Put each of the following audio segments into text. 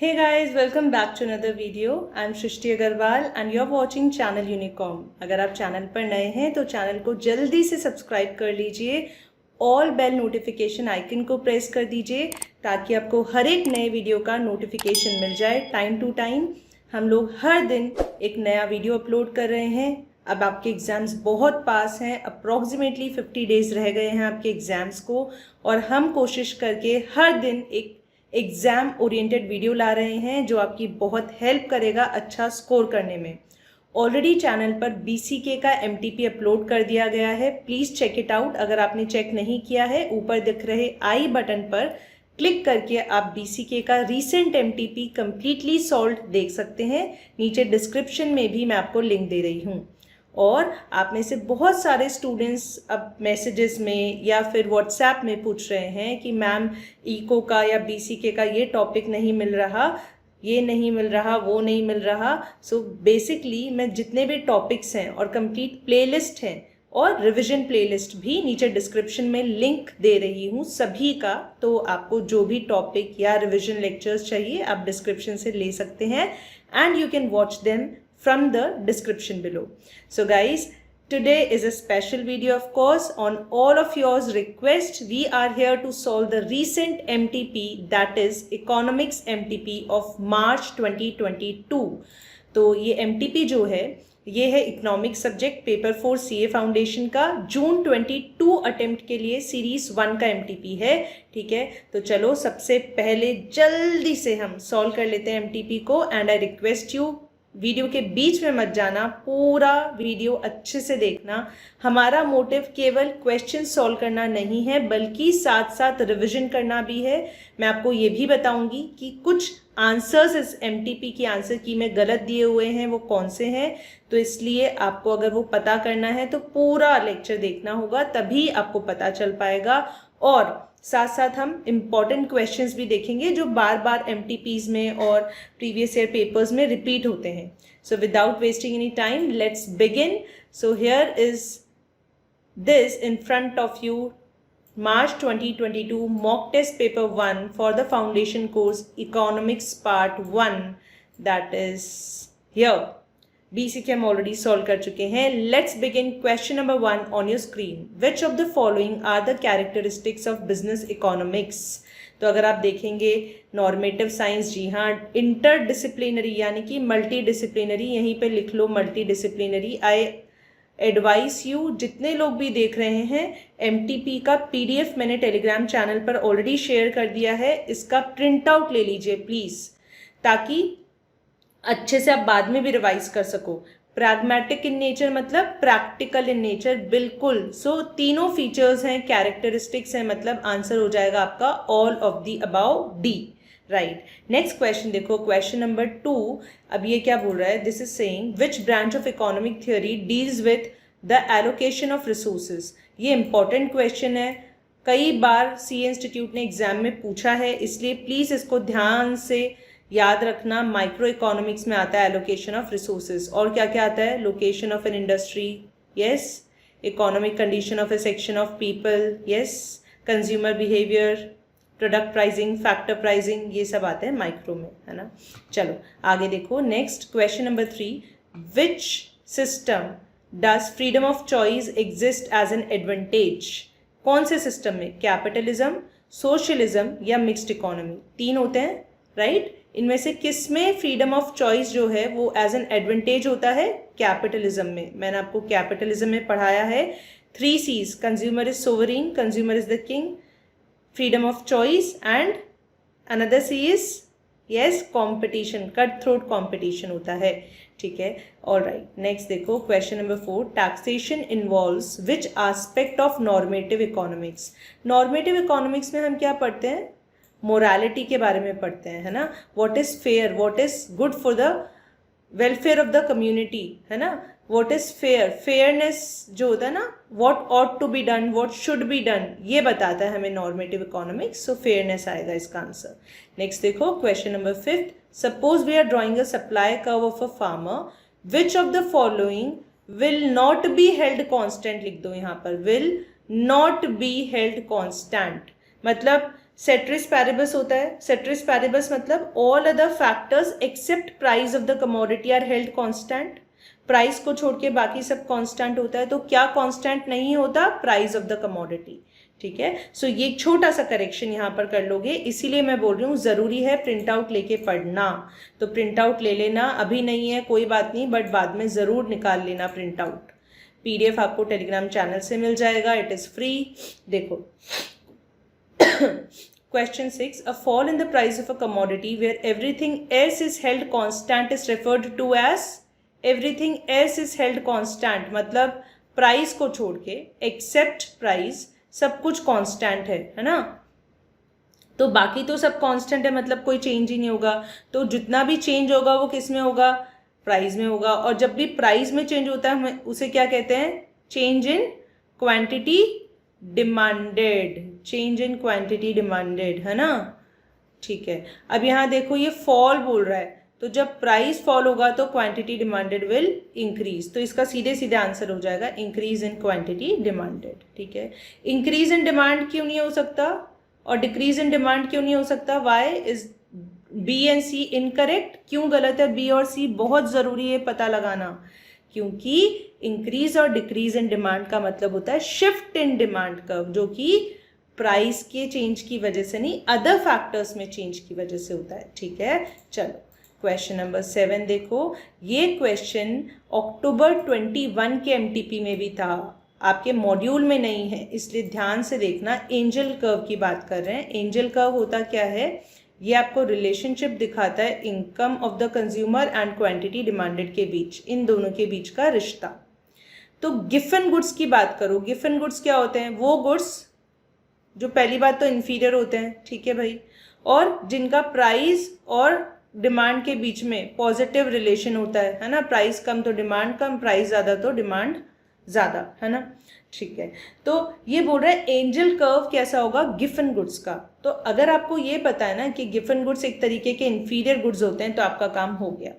Hey guys, welcome back to another video. I'm Shrishti Agarwal and you're watching Channel Unicom. अगर आप channel पर नए हैं तो चैनल को जल्दी से सब्सक्राइब कर लीजिए, ऑल बेल नोटिफिकेशन आइकन को प्रेस कर दीजिए ताकि आपको हर एक नए वीडियो का नोटिफिकेशन मिल जाए टाइम टू टाइम। हम लोग हर दिन एक नया वीडियो अपलोड कर रहे हैं। अब आपके एग्ज़ाम्स बहुत पास हैं, अप्रॉक्सीमेटली 50 डेज़ रह गए हैं आपके एग्ज़ाम्स को, और हम कोशिश करके हर दिन एक एग्ज़ाम ओरिएंटेड वीडियो ला रहे हैं जो आपकी बहुत हेल्प करेगा अच्छा स्कोर करने में। ऑलरेडी चैनल पर BCK का MTP अपलोड कर दिया गया है, प्लीज़ चेक इट आउट। अगर आपने चेक नहीं किया है, ऊपर दिख रहे आई बटन पर क्लिक करके आप BCK का रीसेंट MTP कम्प्लीटली सॉल्व्ड देख सकते हैं। नीचे डिस्क्रिप्शन में भी मैं आपको लिंक दे रही हूँ। और आप में से बहुत सारे स्टूडेंट्स अब मैसेजेस में या फिर व्हाट्सएप में पूछ रहे हैं कि मैम इको का या BCK का ये टॉपिक नहीं मिल रहा, ये नहीं मिल रहा, वो नहीं मिल रहा। सो बेसिकली मैं जितने भी टॉपिक्स हैं और कंप्लीट प्लेलिस्ट हैं और रिवीजन प्लेलिस्ट भी नीचे डिस्क्रिप्शन में लिंक दे रही हूँ सभी का। तो आपको जो भी टॉपिक या रिवीजन लेक्चर्स चाहिए आप डिस्क्रिप्शन से ले सकते हैं and you can watch them from the description below. So guys, today is a special video, of course, on all of yours request. We are here to solve the recent MTP, that is economics MTP of March 2022. तो ये MTP जो है ये है economics subject paper 4 CA foundation का जून 22 attempt के लिए series 1 का MTP है। ठीक है, तो चलो सबसे पहले जल्दी से हम सॉल्व कर लेते हैं MTP को। And I request you, video के बीच में मत जाना, पूरा वीडियो अच्छे से देखना। हमारा मोटिव केवल क्वेश्चन सॉल्व करना नहीं है बल्कि साथ साथ रिवीजन करना भी है। मैं आपको ये भी बताऊंगी कि कुछ आंसर्स इस MTP की आंसर की में गलत दिए हुए हैं, वो कौन से हैं। तो इसलिए आपको अगर वो पता करना है तो पूरा लेक्चर देखना होगा, तभी आपको पता चल पाएगा। और साथ साथ हम इम्पॉर्टेंट क्वेश्चंस भी देखेंगे जो बार बार MTPs में और प्रीवियस ईयर पेपर्स में रिपीट होते हैं। So without wasting any time let's begin. So here is this in front of you, March 2022 mock test paper 1 for the foundation course economics part 1, that is here. BCK हम already solve कर चुके हैं। Let's begin. Question number 1 on your screen, which of the following are the characteristics of business economics. तो अगर आप देखेंगे normative science, जी हाँ, inter disciplinary यानी कि मल्टी डिसिप्लिनरी, यहीं पे लिख लो multidisciplinary. I advise you, जितने लोग भी देख रहे हैं, MTP का PDF मैंने टेलीग्राम चैनल पर ऑलरेडी शेयर कर दिया है, इसका प्रिंट आउट ले लीजिए प्लीज़, ताकि अच्छे से आप बाद में भी रिवाइज कर सको। प्रैग्मेटिक इन नेचर मतलब प्रैक्टिकल इन नेचर, बिल्कुल। सो तीनों फीचर्स हैं, कैरेक्टरिस्टिक्स हैं, मतलब आंसर हो जाएगा आपका all of the above D, right. Next question देखो, क्वेश्चन नंबर 2। अब ये क्या बोल रहा है, this is saying which branch of economic theory deals with the allocation of resources. ये इंपॉर्टेंट क्वेश्चन है, कई बार CA इंस्टीट्यूट ने एग्जाम में पूछा है, इसलिए प्लीज़ इसको ध्यान से याद रखना। माइक्रो इकोनॉमिक्स में आता है एलोकेशन ऑफ रिसोर्सेज, और क्या क्या आता है, location of an industry, yes, economic condition of A section of people, yes, consumer behaviour, product pricing, factor pricing, ये सब आते हैं माइक्रो में, है ना। चलो आगे देखो। Next question number 3, which system does freedom of choice exist as an advantage. कौन से सिस्टम में, कैपिटलिज्म, सोशलिज्म या मिक्स्ड इकोनॉमी, तीन होते हैं, राइट। इनमें से किस में फ्रीडम ऑफ चॉइस जो है वो एज एन एडवांटेज होता है, कैपिटलिज्म में। मैंने आपको कैपिटलिज्म में पढ़ाया है 3 C's, consumer is sovereign, consumer is the king, freedom of choice, and another C is, yes, competition, cut throat competition होता है। ठीक है, ऑल राइट। नेक्स्ट देखो, question number 4, taxation involves which aspect of normative economics. Normative economics में हम क्या पढ़ते हैं, मोरालिटी के बारे में पढ़ते हैं, है ना। What is fair, what is good for the welfare of the community, है ना। व्हाट इज फेयर, फेयरनेस जो होता है ना, what ought to be done, what should be done, ये बताता है हमें नॉर्मेटिव इकोनॉमिक्स। सो फेयरनेस आएगा इसका आंसर। नेक्स्ट देखो, question number 5, suppose we are drawing a supply curve of a farmer, which of the following will not be held constant. लिख दो यहाँ पर, will not be held constant, मतलब ceteris paribus होता है। सेट्रिस पैरिबस मतलब all other factors except price of the commodity are held constant. Price को छोड़ के बाकी सब कांस्टेंट होता है, तो क्या कांस्टेंट नहीं होता? Price of the commodity. ठीक है, सो ये एक छोटा सा करेक्शन यहाँ पर कर लोगे, इसीलिए मैं बोल रही हूँ जरूरी है प्रिंट आउट लेके पढ़ना। तो प्रिंट आउट ले लेना, अभी नहीं है कोई बात नहीं, बट बाद में जरूर निकाल लेना प्रिंट आउट। PDF आपको टेलीग्राम चैनल से मिल जाएगा, इट इज फ्री। देखो Question 6. A fall in the price of a commodity where everything else is held constant is referred to as? Everything else is held constant मतलब price को छोड़ के accept price सब कुछ constant है ना। तो बाकी तो सब कांस्टेंट है, मतलब कोई चेंज ही नहीं होगा। तो जितना भी चेंज होगा वो किस में होगा? प्राइस में होगा। और जब भी प्राइस में चेंज होता है उसे क्या कहते हैं? Change in quantity demanded. Change in quantity demanded, है ना। ठीक है, अब यहाँ देखो ये फॉल बोल रहा है, तो जब प्राइस फॉल होगा तो क्वांटिटी डिमांडेड विल इंक्रीज। तो इसका सीधे सीधे आंसर हो जाएगा इंक्रीज इन क्वांटिटी डिमांडेड। ठीक है, इंक्रीज इन डिमांड क्यों नहीं हो सकता और डिक्रीज इन डिमांड क्यों नहीं हो सकता? Why is B and C incorrect? क्यों गलत है बी और सी? बहुत जरूरी है पता लगाना, क्योंकि इंक्रीज और डिक्रीज इन डिमांड का मतलब होता है शिफ्ट इन डिमांड कर्व, जो कि प्राइस के चेंज की वजह से नहीं, अदर फैक्टर्स में चेंज की वजह से होता है। ठीक है, चलो क्वेश्चन नंबर 7 देखो। ये क्वेश्चन अक्टूबर 21 के MTP में भी था, आपके मॉड्यूल में नहीं है, इसलिए ध्यान से देखना। एंजल कर्व की बात कर रहे हैं। एंजल कर्व होता क्या है? ये आपको रिलेशनशिप दिखाता है income of the consumer and quantity demanded के बीच, इन दोनों के बीच का रिश्ता। तो गिफन गुड्स की बात करो। गिफन गुड्स क्या होते हैं? वो गुड्स जो पहली बात तो इन्फीरियर होते हैं, ठीक है भाई, और जिनका प्राइस और डिमांड के बीच में पॉजिटिव रिलेशन होता है ना। प्राइस कम तो डिमांड कम, प्राइस ज़्यादा तो डिमांड ज़्यादा, है ना। ठीक है, तो ये बोल रहा है एंजल कर्व कैसा होगा? गिफन गुड्स का। तो अगर आपको ये पता है ना कि गिफन गुड्स एक तरीके के इन्फीरियर गुड्स होते हैं, तो आपका काम हो गया।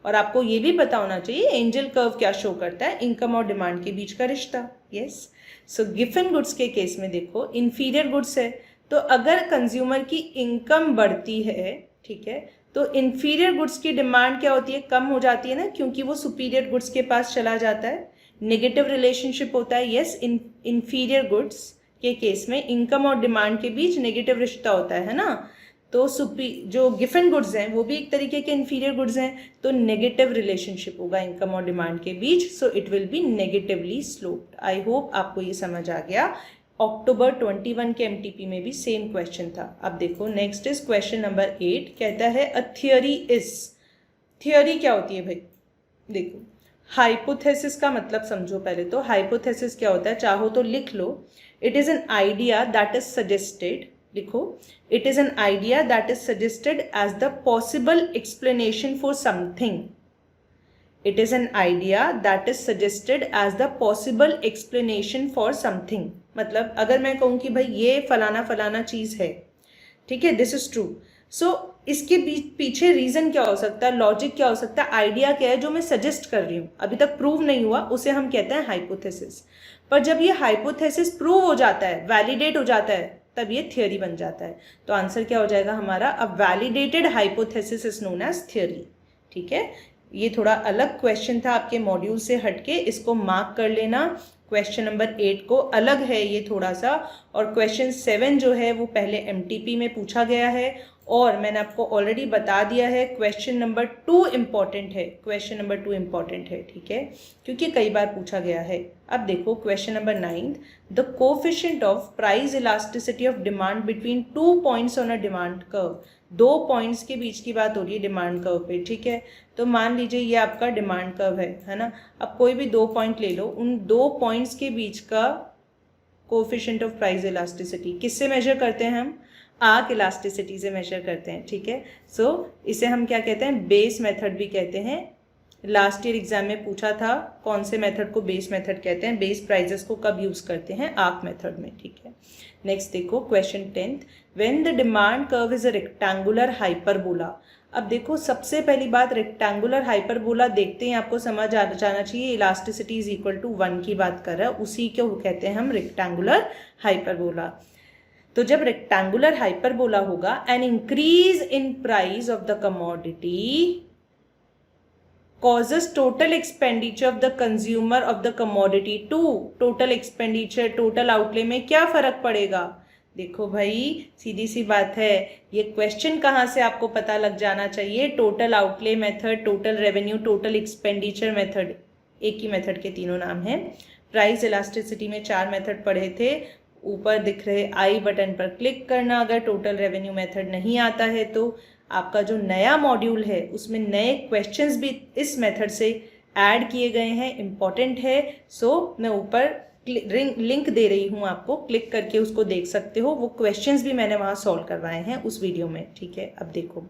और आपको ये भी पता होना चाहिए एंजल कर्व क्या शो करता है? इनकम और डिमांड के बीच का रिश्ता। यस, सो गिफन गुड्स के केस में देखो इन्फीरियर गुड्स है, तो अगर कंज्यूमर की इनकम बढ़ती है, ठीक है, तो इन्फीरियर गुड्स की डिमांड क्या होती है? कम हो जाती है ना, क्योंकि वो सुपीरियर गुड्स के पास चला जाता है। नेगेटिव रिलेशनशिप होता है। यस, इन्फीरियर गुड्स के केस में इनकम और डिमांड के बीच नेगेटिव रिश्ता होता है ना। तो जो गिफन गुड्स हैं वो भी एक तरीके के इन्फीरियर गुड्स हैं, तो नेगेटिव रिलेशनशिप होगा इनकम और डिमांड के बीच, so it will be negatively sloped. I hope आपको ये समझ आ गया। अक्टूबर 21 के MTP में भी सेम क्वेश्चन था। अब देखो नेक्स्ट इज क्वेश्चन नंबर 8, कहता है अ थियरी इज। थियरी क्या होती है भाई? देखो हाइपोथेसिस का मतलब समझो पहले तो। हाइपोथेसिस क्या होता है? चाहो तो लिख लो, it is an idea that is suggested. लिखो, it is an idea that is suggested as the possible explanation for something. It is an idea that is suggested as the possible explanation for something. मतलब अगर मैं कहूँ कि भाई ये फलाना फलाना चीज़ है, ठीक है, दिस इज ट्रू, सो इसके पीछे रीज़न क्या हो सकता है, लॉजिक क्या हो सकता है, आइडिया क्या है जो मैं सजेस्ट कर रही हूँ, अभी तक प्रूव नहीं हुआ, उसे हम कहते हैं हाइपोथेसिस। पर जब ये हाइपोथेसिस प्रूव हो जाता है, वैलिडेट हो जाता है, तब ये थियोरी बन जाता है। तो आंसर क्या हो जाएगा हमारा? A validated hypothesis is known as theory. ठीक है, ये थोड़ा अलग क्वेश्चन था आपके मॉड्यूल से हटके, इसको मार्क कर लेना। क्वेश्चन नंबर 8 को अलग है ये थोड़ा सा, और क्वेश्चन 7 जो है वो पहले MTP में पूछा गया है, और मैंने आपको ऑलरेडी बता दिया है क्वेश्चन नंबर 2 इम्पॉर्टेंट है। क्वेश्चन नंबर 2 इम्पॉर्टेंट है, ठीक है, क्योंकि कई बार पूछा गया है। अब देखो question number 9, the coefficient of price elasticity of demand between 2 points on a demand curve. 2 points के बीच की बात हो रही है डिमांड कर्व पे, ठीक है। तो मान लीजिए ये आपका डिमांड कर्व है ना। अब कोई भी 2 पॉइंट ले लो, उन 2 पॉइंट्स के बीच का कोफिशिएंट ऑफ प्राइस इलास्टिसिटी किससे मेजर करते हैं हम? आर्क इलास्टिसिटी से मेजर करते हैं, ठीक है। सो इसे हम क्या कहते हैं? बेस मेथड भी कहते हैं। लास्ट ईयर एग्जाम में पूछा था कौन से मेथड को बेस मेथड कहते हैं, बेस प्राइजेस को कब यूज करते हैं? आर्क मेथड में, ठीक है। नेक्स्ट देखो question 10, when the demand curve is a rectangular hyperbola. अब देखो सबसे पहली बात, रेक्टेंगुलर हाइपरबोला देखते हैं आपको समझ आ जाना चाहिए इलास्टिसिटी इज इक्वल टू 1 की बात कर रहा है, उसी को कहते हैं हम रेक्टेंगुलर हाइपरबोला। तो जब रेक्टेंगुलर हाइपरबोला होगा, an increase in price of the commodity causes total expenditure of the consumer of the commodity to total expenditure, total outlay में क्या फर्क पड़ेगा? देखो भाई, सीधी सी बात है, ये क्वेश्चन कहाँ से आपको पता लग जाना चाहिए। Total outlay method, total revenue, total expenditure method, एक ही मेथड के तीनों नाम हैं। प्राइस इलास्टिसिटी में 4 मेथड पढ़े थे, ऊपर दिख रहे आई बटन पर क्लिक करना अगर टोटल रेवेन्यू मेथड नहीं आता है तो। आपका जो नया मॉड्यूल है उसमें नए क्वेश्चंस भी इस मेथड से ऐड किए गए हैं, इम्पॉर्टेंट है। सो मैं ऊपर लिंक दे रही हूँ आपको, क्लिक करके उसको देख सकते हो। वो क्वेश्चंस भी मैंने वहाँ सॉल्व करवाए हैं उस वीडियो में, ठीक है। अब देखो,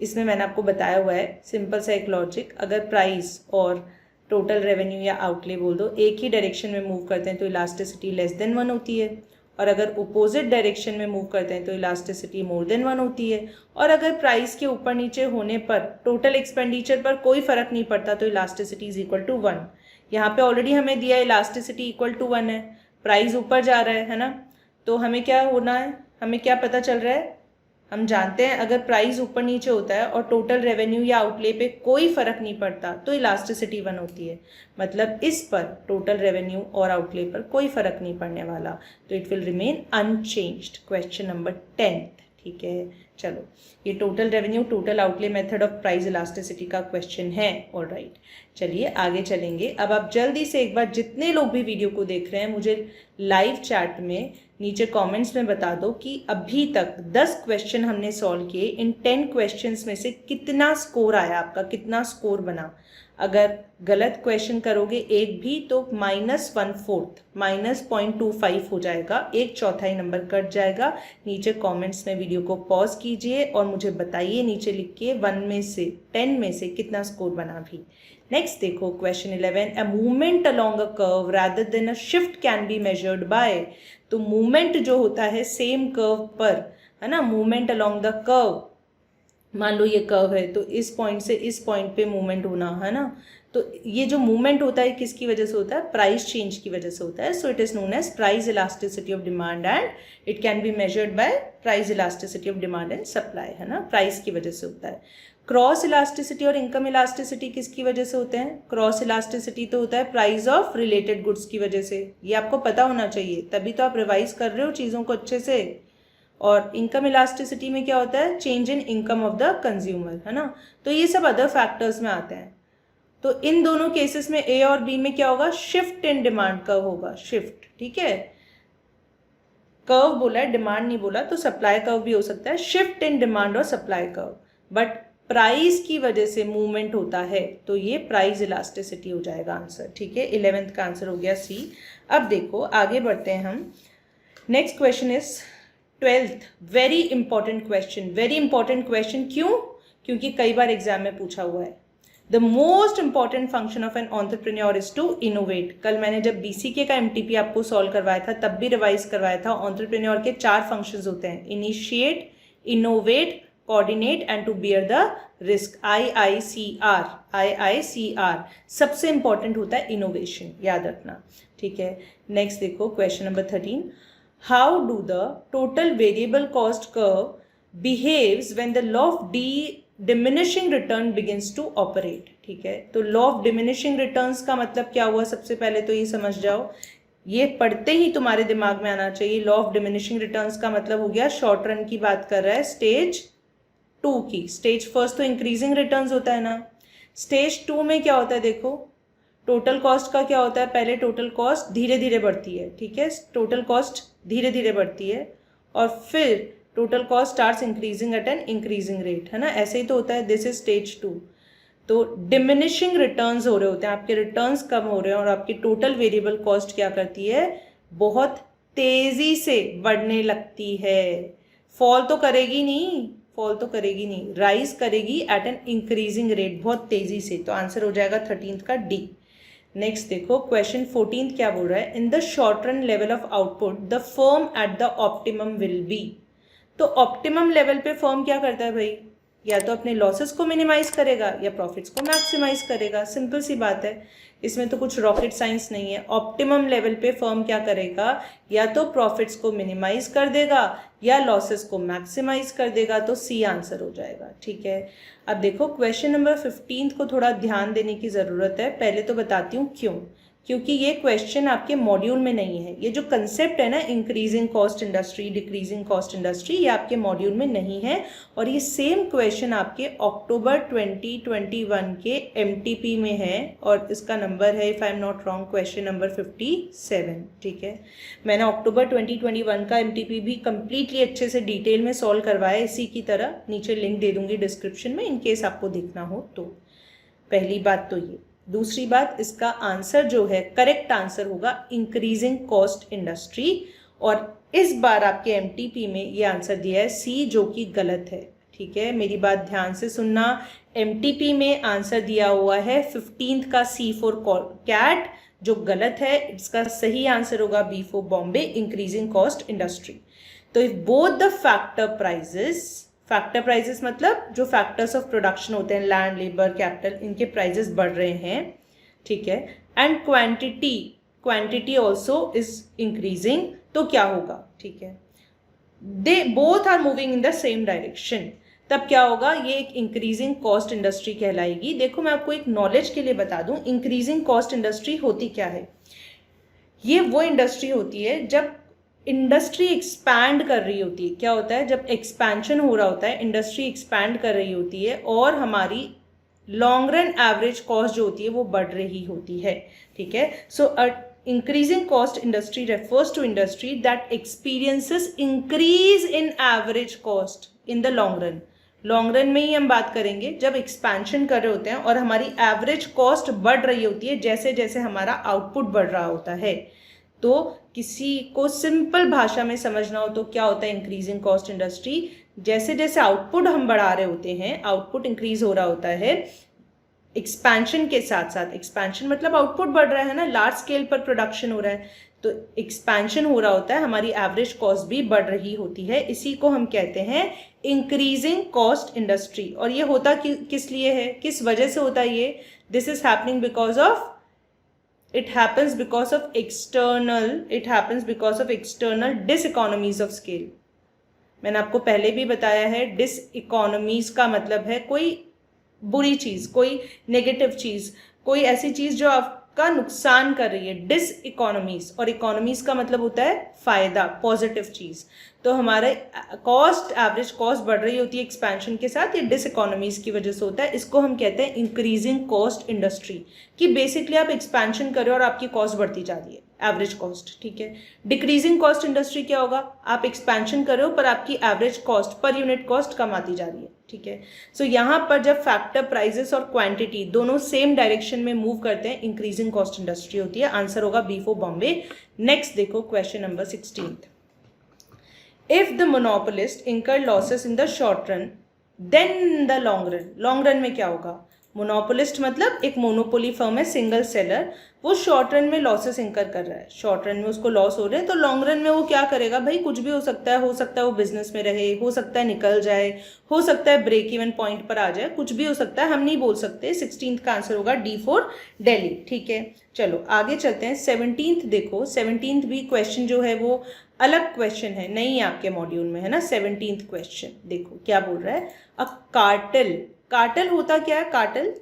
इसमें मैंने आपको बताया हुआ है सिंपल सा एक लॉजिक। अगर प्राइस और टोटल रेवेन्यू या आउटले बोल दो एक ही डायरेक्शन में मूव करते हैं तो इलास्टिसिटी लेस देन 1 होती है, और अगर अपोजिट डायरेक्शन में मूव करते हैं तो इलास्टिसिटी मोर देन 1 होती है। और अगर प्राइस के ऊपर नीचे होने पर टोटल एक्सपेंडिचर पर कोई फर्क नहीं पड़ता तो इलास्टिसिटी इज इक्वल टू 1। यहाँ पे ऑलरेडी हमें दिया इलास्टिसिटी इक्वल टू 1 है, प्राइस ऊपर जा रहा है ना, तो हमें क्या होना है, हमें क्या पता चल रहा है, हम जानते हैं अगर प्राइस ऊपर नीचे होता है और टोटल रेवेन्यू या आउटले पे कोई फर्क नहीं पड़ता तो इलास्टिसिटी 1 होती है। मतलब इस पर टोटल रेवेन्यू और आउटले पर कोई फर्क नहीं पड़ने वाला, तो it will remain unchanged. Question number 10, ठीक है। चलो, ये total revenue total outlay method of price elasticity का क्वेश्चन है। ऑलराइट, चलिए आगे चलेंगे। अब आप जल्दी से एक बार जितने लोग भी वीडियो को देख रहे हैं मुझे लाइव चैट में नीचे कमेंट्स में बता दो कि अभी तक 10 क्वेश्चन हमने सॉल्व किए, इन 10 क्वेश्चंस में से कितना स्कोर आया आपका, कितना स्कोर बना। अगर गलत क्वेश्चन करोगे एक भी तो -1/4 -0.25 हो जाएगा, 1/4 नंबर कट जाएगा। नीचे कमेंट्स में वीडियो को पॉज कीजिए और मुझे बताइए नीचे लिख के 1 में से 10 में से कितना स्कोर बना भी। नेक्स्ट देखो question 11, a movement along a curve rather than a shift can be measured bye. तो मूवमेंट जो होता है सेम कर्व पर, है ना, मूवमेंट अलोंग द कर्व, मान लो ये कर्व है तो इस पॉइंट से इस पॉइंट पे मूवमेंट होना, है ना। तो ये जो मूवमेंट होता है किसकी वजह से होता है, प्राइस चेंज की वजह से होता है। So it is known as price elasticity of demand and it can be measured by price elasticity of demand and supply, है ना, प्राइस की वजह से होता है। क्रॉस इलास्टिसिटी और इनकम इलास्टिसिटी किसकी वजह से होते हैं? क्रॉस इलास्टिसिटी तो होता है प्राइस ऑफ रिलेटेड गुड्स की वजह से, ये आपको पता होना चाहिए, तभी तो आप रिवाइज कर रहे हो चीज़ों को अच्छे से। और इनकम इलास्टिसिटी में क्या होता है, change in income of the consumer, है ना। तो ये सब अदर फैक्टर्स में आते हैं। तो इन दोनों केसेस में ए और बी में क्या होगा, शिफ्ट इन डिमांड कर्व होगा, शिफ्ट, ठीक है। कर्व बोला है, डिमांड नहीं बोला, तो सप्लाई कर्व भी हो सकता है, शिफ्ट इन डिमांड और सप्लाई कर्व। बट प्राइस की वजह से मूवमेंट होता है तो ये प्राइस इलास्टिसिटी हो जाएगा आंसर, ठीक है। 11th का आंसर हो गया सी। अब देखो आगे बढ़ते हैं हम। Next question is 12th, very important question, very important question. क्यों? क्योंकि कई बार एग्जाम में पूछा हुआ है। The most important function of an entrepreneur is to innovate. कल मैंने जब BCK का MTP आपको सॉल्व करवाया था तब भी रिवाइज करवाया था। एंटरप्रेन्योर के 4 फंक्शंस होते हैं, initiate, innovate, coordinate and to bear the risk, IICR। सबसे इंपॉर्टेंट होता है इनोवेशन, याद रखना, ठीक है। नेक्स्ट देखो question number 13, how do the total variable cost curve behaves when the law of diminishing return begins to operate, ठीक है। तो लॉ ऑफ डिमिनिशिंग रिटर्न्स का मतलब क्या हुआ, सबसे पहले तो ये समझ जाओ, ये पढ़ते ही तुम्हारे दिमाग में आना चाहिए। लॉ ऑफ डिमिनिशिंग रिटर्न्स का मतलब हो गया, शॉर्ट रन की बात कर रहा है, स्टेज 2 की। स्टेज फर्स्ट तो इंक्रीजिंग रिटर्न्स होता है ना, स्टेज 2 में क्या होता है, देखो टोटल कॉस्ट का क्या होता है, पहले टोटल कॉस्ट धीरे धीरे बढ़ती है, ठीक है, टोटल कॉस्ट धीरे धीरे बढ़ती है और फिर total cost starts increasing at an increasing rate, है ना, ऐसे ही तो होता है। This is stage 2। तो डिमिनिशिंग रिटर्न्स हो रहे होते हैं, आपके रिटर्न्स कम हो रहे हैं और आपकी टोटल वेरिएबल कॉस्ट क्या करती है, बहुत तेजी से बढ़ने लगती है। फॉल तो करेगी नहीं, फॉल तो करेगी नहीं, राइज करेगी एट एन इंक्रीजिंग रेट, बहुत तेजी से। तो आंसर हो जाएगा 13th का डी। नेक्स्ट देखो क्वेश्चन 14th क्या बोल रहा है, इन the short run level of output the firm at the optimum will be. तो ऑप्टिमम लेवल पे फर्म क्या करता है भाई, या तो अपने लॉसेस को मिनिमाइज करेगा या प्रॉफिट्स को मैक्सिमाइज करेगा। सिंपल सी बात है, इसमें तो कुछ रॉकेट साइंस नहीं है। ऑप्टिमम लेवल पे फर्म क्या करेगा, या तो प्रॉफिट्स को मिनिमाइज कर देगा या लॉसेस को मैक्सिमाइज कर देगा। तो सी आंसर हो जाएगा। ठीक है, अब देखो क्वेश्चन नंबर 15 को थोड़ा ध्यान देने की ज़रूरत है। पहले तो बताती हूँ क्यों, क्योंकि ये क्वेश्चन आपके मॉड्यूल में नहीं है। ये जो कंसेप्ट है ना, increasing cost industry, decreasing cost industry, ये आपके मॉड्यूल में नहीं है। और ये सेम क्वेश्चन आपके अक्टूबर 2021 के एमटीपी में है और इसका नंबर है, if I am not wrong, question number 57। ठीक है, मैंने अक्टूबर 2021 का एमटीपी भी कंप्लीटली अच्छे से डिटेल में सॉल्व करवाया इसी की तरह। नीचे लिंक दे दूंगी डिस्क्रिप्शन में, इनकेस आपको देखना हो तो। पहली बात तो ये। दूसरी बात, इसका आंसर जो है, करेक्ट आंसर होगा इंक्रीजिंग कॉस्ट इंडस्ट्री। और इस बार आपके एमटीपी में ये आंसर दिया है सी, जो कि गलत है। ठीक है, मेरी बात ध्यान से सुनना। एमटीपी में आंसर दिया हुआ है 15 का सी फॉर कैट, जो गलत है। इसका सही आंसर होगा B for Bombay, increasing cost industry. तो if both the factor prices मतलब जो फैक्टर्स ऑफ प्रोडक्शन होते हैं, लैंड, लेबर, कैपिटल, इनके प्राइजेस बढ़ रहे हैं। ठीक है, and quantity also is increasing, तो क्या होगा? ठीक है, they both are moving in the same direction, तब क्या होगा? ये एक इंक्रीजिंग कॉस्ट इंडस्ट्री कहलाएगी। देखो, मैं आपको एक नॉलेज के लिए बता दूं, इंक्रीजिंग कॉस्ट इंडस्ट्री होती क्या है। ये वो इंडस्ट्री होती है जब इंडस्ट्री एक्सपैंड कर रही होती है। क्या होता है? जब एक्सपेंशन हो रहा होता है, इंडस्ट्री एक्सपैंड कर रही होती है और हमारी लॉन्ग रन एवरेज कॉस्ट जो होती है वो बढ़ रही होती है। ठीक है, सो increasing cost industry refers to industry that experiences increase in average cost in the long run. Long run में ही हम बात करेंगे जब एक्सपेंशन कर रहे होते हैं और हमारी एवरेज कॉस्ट बढ़ रही होती है जैसे जैसे हमारा आउटपुट बढ़ रहा होता है। तो किसी को सिंपल भाषा में समझना हो तो क्या होता है इंक्रीजिंग कॉस्ट इंडस्ट्री? जैसे जैसे आउटपुट हम बढ़ा रहे होते हैं, आउटपुट इंक्रीज हो रहा होता है एक्सपेंशन के साथ साथ। एक्सपेंशन मतलब आउटपुट बढ़ रहा है ना, लार्ज स्केल पर प्रोडक्शन हो रहा है, तो एक्सपेंशन हो रहा होता है, हमारी एवरेज कॉस्ट भी बढ़ रही होती है। इसी को हम कहते हैं इंक्रीजिंग कॉस्ट इंडस्ट्री। और ये होता किस लिए है, किस वजह से होता है ये? This is happening because of it happens because of external diseconomies of scale। मैंने आपको पहले भी बताया है, डिसइकोनॉमीज का मतलब है कोई बुरी चीज, कोई नेगेटिव चीज, कोई ऐसी चीज जो आपका नुकसान कर रही है, डिसइकोनॉमीज। और इकोनॉमीज का मतलब होता है फायदा, पॉजिटिव चीज। तो हमारे एवरेज कॉस्ट बढ़ रही होती है एक्सपेंशन के साथ, ये डिसइकोनॉमीज की वजह से होता है। इसको हम कहते हैं इंक्रीजिंग कॉस्ट इंडस्ट्री, कि बेसिकली आप एक्सपेंशन कर रहे हो और आपकी कॉस्ट बढ़ती जा रही है, एवरेज कॉस्ट। ठीक है, डिक्रीजिंग कॉस्ट इंडस्ट्री क्या होगा? आप एक्सपेंशन कर रहे हो पर आपकी average cost, per unit cost कम आती जा रही है। ठीक है, सो यहाँ पर जब फैक्टर, प्राइजेस और क्वांटिटी दोनों सेम डायरेक्शन में मूव करते हैं, इंक्रीजिंग कॉस्ट इंडस्ट्री होती है। आंसर होगा बी फॉर बॉम्बे। नेक्स्ट देखो question number 16। If the monopolist incur losses in the short run then the long run. Long run में क्या होगा? मोनोपोलिस्ट मतलब एक मोनोपोली फर्म है, सिंगल सेलर, वो शॉर्ट रन में लॉसेस इंकर कर रहा है, शॉर्ट रन में उसको लॉस हो रहे हैं, तो लॉन्ग रन में वो क्या करेगा? भाई कुछ भी हो सकता है वो बिजनेस में रहे, हो सकता है निकल जाए, हो सकता है ब्रेक इवन पॉइंट पर आ जाए, कुछ भी हो सकता है, हम नहीं बोल सकते। 16th का आंसर होगा डी फॉर दिल्ली। ठीक है, चलो आगे चलते हैं। 17th देखो, 17th भी क्वेश्चन जो है वो अलग क्वेश्चन है, नहीं है आपके मॉड्यूल में, है ना। 17th क्वेश्चन देखो क्या बोल रहा है। अ कार्टेल होता क्या है? कार्टेल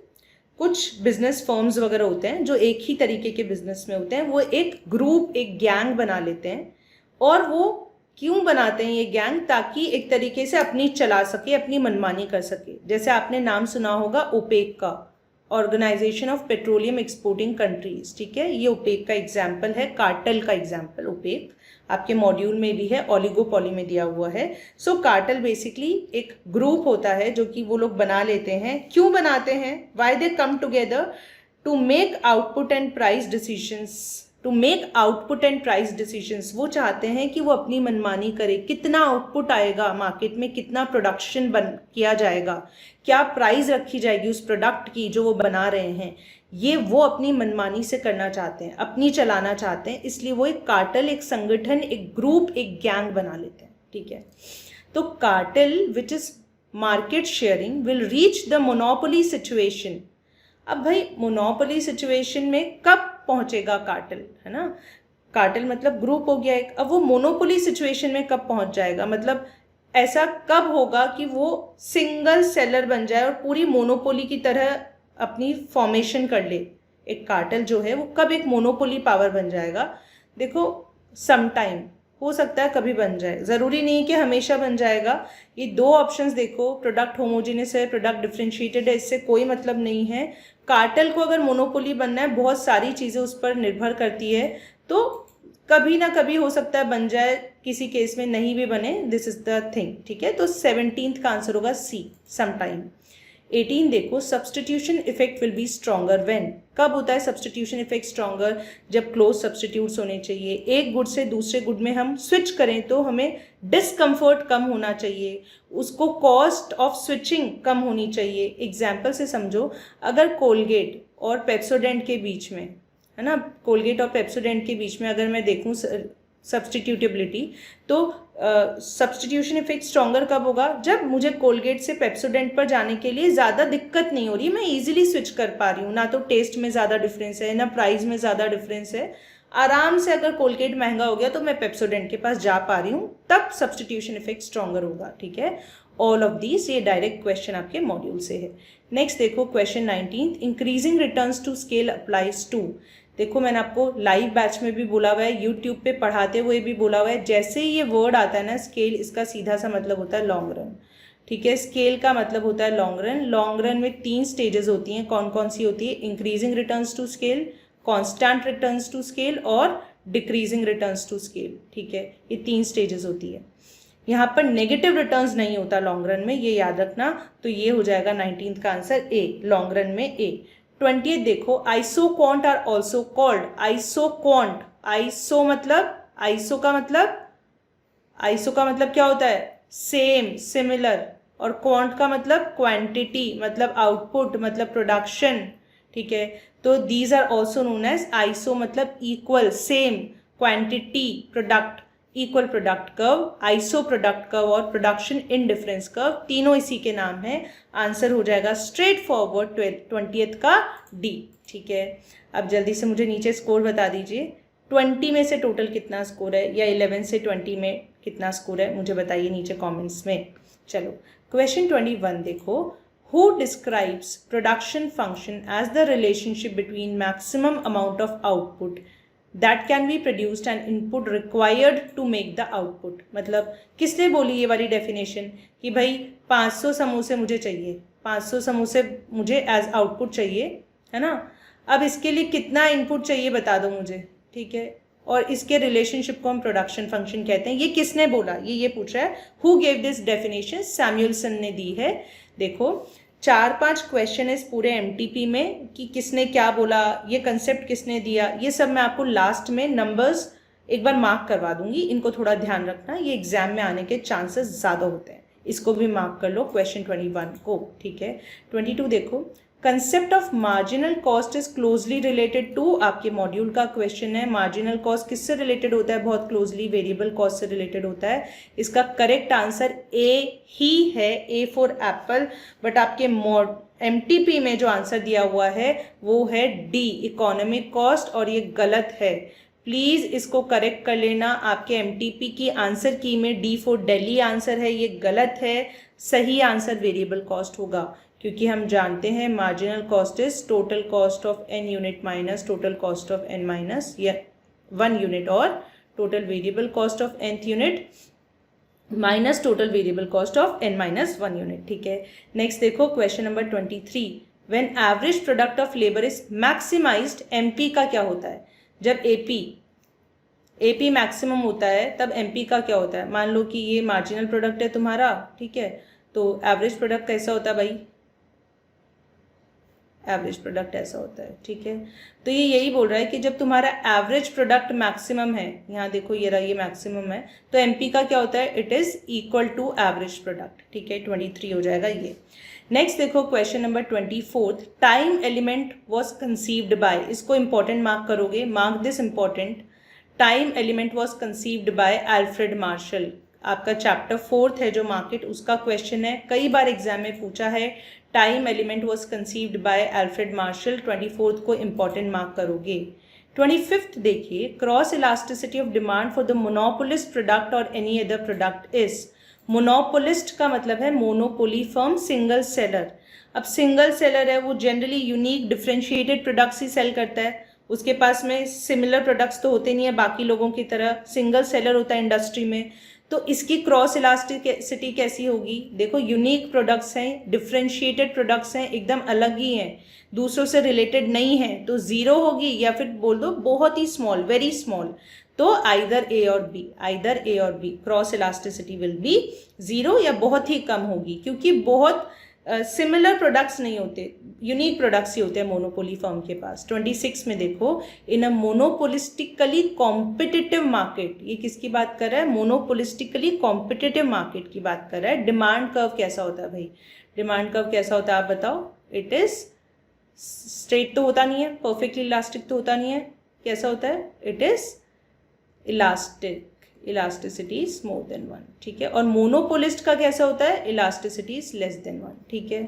कुछ बिजनेस फर्म्स वगैरह होते हैं जो एक ही तरीके के बिजनेस में होते हैं, वो एक ग्रुप, एक गैंग बना लेते हैं। और वो क्यों बनाते हैं ये गैंग? ताकि एक तरीके से अपनी चला सके, अपनी मनमानी कर सके। जैसे आपने नाम सुना होगा ओपेक का, organisation of petroleum exporting countries. ठीक है, ये ओपेक का एग्जाम्पल है, कार्टेल का एग्जाम्पल। ओपेक आपके मॉड्यूल में भी है, ओलिगोपोली में दिया हुआ है। सो कार्टेल बेसिकली एक ग्रुप होता है जो कि वो लोग बना लेते हैं। क्यों बनाते हैं? Why they come together? To make output and price decisions. वो चाहते हैं कि वो अपनी मनमानी करे, कितना आउटपुट आएगा मार्केट में, कितना प्रोडक्शन किया जाएगा, क्या प्राइस रखी जाएगी उस प्रोडक्ट की जो वो बना रहे हैं, ये वो अपनी मनमानी से करना चाहते हैं, अपनी चलाना चाहते हैं। इसलिए वो एक कार्टेल, एक संगठन, एक ग्रुप, एक गैंग बना लेते हैं। ठीक है, तो cartel which is market sharing will reach the monopoly situation. अब भाई मोनोपोली सिचुएशन में कब पहुंचेगा कार्टेल, है ना, कार्टेल मतलब ग्रुप हो गया एक, अब वो मोनोपोली सिचुएशन में कब पहुंच जाएगा, मतलब ऐसा कब होगा कि वो सिंगल सेलर बन जाए और पूरी मोनोपोली की तरह अपनी फॉर्मेशन कर ले, एक कार्टेल जो है वो कब एक मोनोपोली पावर बन जाएगा। देखो सम टाइम हो सकता है कभी बन जाए, ज़रूरी नहीं कि हमेशा बन जाएगा। ये दो ऑप्शंस देखो, प्रोडक्ट होमोजेनियस है, प्रोडक्ट डिफ्रेंशिएटेड है, इससे कोई मतलब नहीं है। कार्टेल को अगर मोनोपोली बनना है, बहुत सारी चीज़ें उस पर निर्भर करती है, तो कभी ना कभी हो सकता है बन जाए, किसी केस में नहीं भी बने, दिस इज द थिंग, ठीक है। तो 17th का आंसर होगा सी, सम टाइम। 18 देखो, substitution effect will be stronger when, कब होता है सब्सटीट्यूशन इफेक्ट स्ट्रॉन्गर, जब क्लोज सब्सटीट्यूट्स होने चाहिए, एक गुड से दूसरे गुड में हम स्विच करें तो हमें डिसकम्फर्ट कम होना चाहिए, उसको कॉस्ट ऑफ स्विचिंग कम होनी चाहिए। एग्जाम्पल से समझो, अगर कोलगेट और पेप्सोडेंट के बीच में, है ना, कोलगेट और पेप्सोडेंट के बीच में अगर मैं देखूं सब्सटीट्यूटेबिलिटी, तो सब्सटीट्यूशन इफेक्ट स्ट्रॉन्गर कब होगा, जब मुझे कोलगेट से पेप्सोडेंट पर जाने के लिए ज़्यादा दिक्कत नहीं हो रही, मैं इजीली स्विच कर पा रही हूँ, ना तो टेस्ट में ज़्यादा डिफरेंस है, ना प्राइस में ज़्यादा डिफरेंस है, आराम से। अगर कोलगेट महंगा हो गया तो मैं पेप्सोडेंट के पास जा पा रही हूँ, तब सब्सटीट्यूशन इफेक्ट स्ट्रॉन्गर होगा, ठीक है। ऑल ऑफ दीज, ये डायरेक्ट क्वेश्चन आपके मॉड्यूल से है। नेक्स्ट देखो question 19, increasing returns to scale applies to. देखो मैंने आपको लाइव बैच में भी बोला हुआ है, यूट्यूब पे पढ़ाते हुए भी बोला हुआ है, जैसे ही ये वर्ड आता है ना स्केल, इसका सीधा सा मतलब होता है लॉन्ग रन, ठीक है। स्केल का मतलब होता है लॉन्ग रन। लॉन्ग रन में 3 स्टेजेस होती हैं, कौन कौन सी होती है, increasing returns to scale, constant returns to scale और डिक्रीजिंग रिटर्न्स टू स्केल, ठीक है। ये 3 स्टेजेस होती है। यहाँ पर नेगेटिव रिटर्न्स नहीं होता लॉन्ग रन में, ये याद रखना। तो ये हो जाएगा 19th का आंसर ए, लॉन्ग रन में ए। 20th देखो, isoquant are also called, isoquant, iso मतलब, आइसो का मतलब क्या होता है, सेम, सिमिलर, और क्वांट का मतलब क्वांटिटी, मतलब आउटपुट, मतलब प्रोडक्शन, ठीक है। तो these are also known as iso, मतलब equal, same, quantity, product, equal product curve, iso product curve और प्रोडक्शन इन डिफरेंस कर्व, तीनों इसी के नाम है। आंसर हो जाएगा स्ट्रेट फॉरवर्ड 20th का डी, ठीक है। अब जल्दी से मुझे नीचे स्कोर बता दीजिए, 20 में से टोटल कितना स्कोर है, या 11 से 20 में कितना स्कोर है, मुझे बताइए नीचे कमेंट्स में। चलो क्वेश्चन 21 देखो, who describes production function as the relationship between maximum amount of output that can be produced and input required to make the output। मतलब किसने बोली ये वाली डेफिनेशन कि भाई 500 समोसे मुझे चाहिए, 500 समोसे मुझे एज आउटपुट चाहिए, है ना। अब इसके लिए कितना इनपुट चाहिए बता दो मुझे, ठीक है, और इसके रिलेशनशिप को हम प्रोडक्शन फंक्शन कहते हैं। ये किसने बोला, ये पूछ रहा है, who gave this definition, Samuelson ने दी है। देखो 4-5 क्वेश्चन है इस पूरे एमटीपी में कि किसने क्या बोला, ये कंसेप्ट किसने दिया, ये सब मैं आपको लास्ट में नंबर्स एक बार मार्क करवा दूंगी, इनको थोड़ा ध्यान रखना, ये एग्जाम में आने के चांसेस ज़्यादा होते हैं, इसको भी मार्क कर लो क्वेश्चन 21 को, ठीक है। 22 देखो, concept of marginal cost is closely related to, आपके मॉड्यूल का क्वेश्चन है, मार्जिनल कॉस्ट किससे रिलेटेड होता है, बहुत क्लोजली वेरिएबल कॉस्ट से रिलेटेड होता है। इसका करेक्ट आंसर ए ही है, ए फॉर एप्पल, बट आपके एमटीपी में जो आंसर दिया हुआ है वो है डी, इकोनॉमिक कॉस्ट, और ये गलत है। प्लीज़ इसको करेक्ट कर लेना, आपके एमटीपी की आंसर की में डी फॉर दिल्ली आंसर है, ये गलत है। सही आंसर वेरिएबल कॉस्ट होगा, क्योंकि हम जानते हैं marginal cost is total cost of n unit minus total cost of n minus 1 unit, और total variable cost of nth unit minus total variable cost of n minus 1 unit, ठीक है। Next देखो question number 23, when average product of labour is maximised, MP का क्या होता है, जब AP maximum होता है तब एमपी का क्या होता है। मान लो कि ये मार्जिनल प्रोडक्ट है तुम्हारा, ठीक है, तो एवरेज प्रोडक्ट कैसा होता है भाई, एवरेज प्रोडक्ट ऐसा होता है, ठीक है। तो ये यही बोल रहा है कि जब तुम्हारा एवरेज प्रोडक्ट मैक्सिमम है, यहाँ देखो ये रहा, ये मैक्सिमम है, तो एमपी का क्या होता है, it is equal to average product, ठीक है। 23 हो जाएगा ये। नेक्स्ट देखो question number 24, time element was conceived by, इसको इंपॉर्टेंट मार्क करोगे, mark this important, time element was conceived by Alfred Marshall. आपका चैप्टर 4 है जो मार्केट, उसका क्वेश्चन है, कई बार एग्जाम में पूछा है। Time element was conceived by Alfred Marshall. 24 को इंपॉर्टेंट मार्क करोगे। 25 देखिए, cross elasticity of demand for the monopolist product और any other product is. Monopolist का मतलब है मोनोपोली फर्म, सिंगल सेलर। अब सिंगल सेलर है, वो जनरली यूनिक डिफ्रेंशिएटेड प्रोडक्ट्स ही सेल करता है, उसके पास में सिमिलर प्रोडक्ट्स तो होते नहीं है बाकी लोगों की तरह, सिंगल सेलर होता है इंडस्ट्री में। तो इसकी क्रॉस इलास्टिसिटी कैसी होगी? देखो, यूनिक प्रोडक्ट्स हैं, डिफ्रेंशिएटेड प्रोडक्ट्स हैं, एकदम अलग ही हैं, दूसरों से रिलेटेड नहीं है, तो जीरो होगी, या फिर बोल दो बहुत ही स्मॉल, वेरी स्मॉल। तो आइदर ए और बी, आइदर ए और B, cross elasticity will be zero या बहुत ही कम होगी, क्योंकि बहुत सिमिलर प्रोडक्ट्स नहीं होते, यूनिक प्रोडक्ट्स ही होते हैं मोनोपोली फर्म के पास। 26 में देखो, इन अ मोनोपोलिस्टिकली कॉम्पिटिटिव मार्केट, ये किसकी बात कर रहा है? मोनोपोलिस्टिकली कॉम्पिटिटिव मार्केट की बात कर रहा है। डिमांड कर्व कैसा होता है भाई? डिमांड कर्व कैसा होता है आप बताओ? इट इज स्ट्रेट तो होता नहीं है, परफेक्टली इलास्टिक तो होता नहीं है, कैसा होता है? It is elastic, elasticity is more than 1, ठीक है। और मोनोपोलिस्ट का कैसा होता है? इलास्टिसिटी इज लेस देन 1, ठीक है।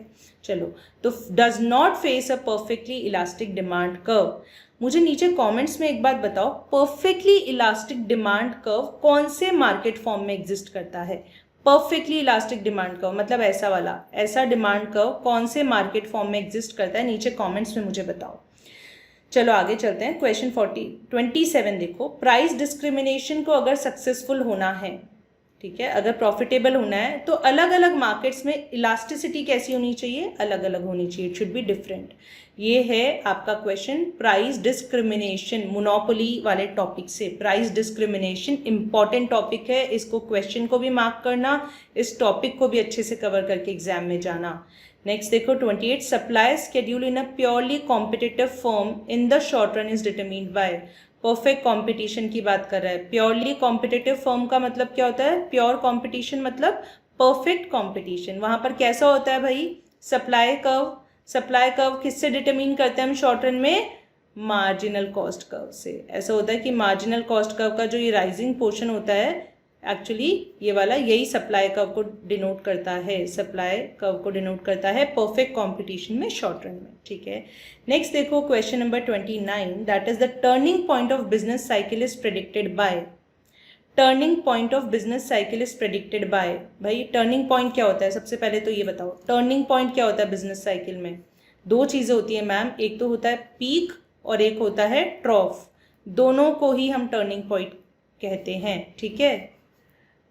चलो, तो does not face a perfectly elastic demand curve. मुझे नीचे कमेंट्स में एक बात बताओ, परफेक्टली इलास्टिक डिमांड कर्व कौन से मार्केट फॉर्म में एग्जिस्ट करता है? परफेक्टली इलास्टिक डिमांड कर्व मतलब ऐसा वाला, ऐसा डिमांड कर्व कौन से मार्केट फॉर्म में एग्जिस्ट करता है? नीचे कमेंट्स में मुझे बताओ। चलो आगे चलते हैं। क्वेश्चन 27 देखो, प्राइस डिस्क्रिमिनेशन को अगर सक्सेसफुल होना है, ठीक है, अगर प्रॉफिटेबल होना है, तो अलग अलग मार्केट्स में इलास्टिसिटी कैसी होनी चाहिए? अलग अलग होनी चाहिए, इट शुड बी डिफरेंट। ये है आपका क्वेश्चन, प्राइस डिस्क्रिमिनेशन, मोनोपोली वाले टॉपिक से। प्राइस डिस्क्रिमिनेशन इंपॉर्टेंट टॉपिक है, इसको क्वेश्चन को भी मार्क करना, इस टॉपिक को भी अच्छे से कवर करके एग्जाम में जाना। नेक्स्ट देखो 28, supply schedule in a purely competitive firm in the short run is determined bye. Perfect competition की बात कर रहा है। प्योरली कॉम्पिटिटिव फर्म का मतलब क्या होता है? प्योर कंपटीशन मतलब परफेक्ट कंपटीशन। वहां पर कैसा होता है भाई? Supply curve. सप्लाई कर्व किससे डिटरमिन करते हैं हम शॉर्ट रन में? मार्जिनल कॉस्ट कर्व से। ऐसा होता है कि मार्जिनल कॉस्ट कर्व का जो ये राइजिंग पोर्शन होता है, एक्चुअली ये वाला यही सप्लाई कर्व को डिनोट करता है, सप्लाई कर्व को डिनोट करता है परफेक्ट कंपटीशन में, शॉर्ट रन में, ठीक है। नेक्स्ट देखो question number 29, that is the turning point of business cycle is predicted by. Turning point of business cycle is predicted by. भाई टर्निंग पॉइंट क्या होता है? सबसे पहले तो ये बताओ, टर्निंग पॉइंट क्या होता है बिजनेस साइकिल में? दो चीज़ें होती है मैम, एक तो होता है पीक और एक होता है ट्रॉफ। दोनों को ही हम टर्निंग पॉइंट कहते हैं, ठीक है।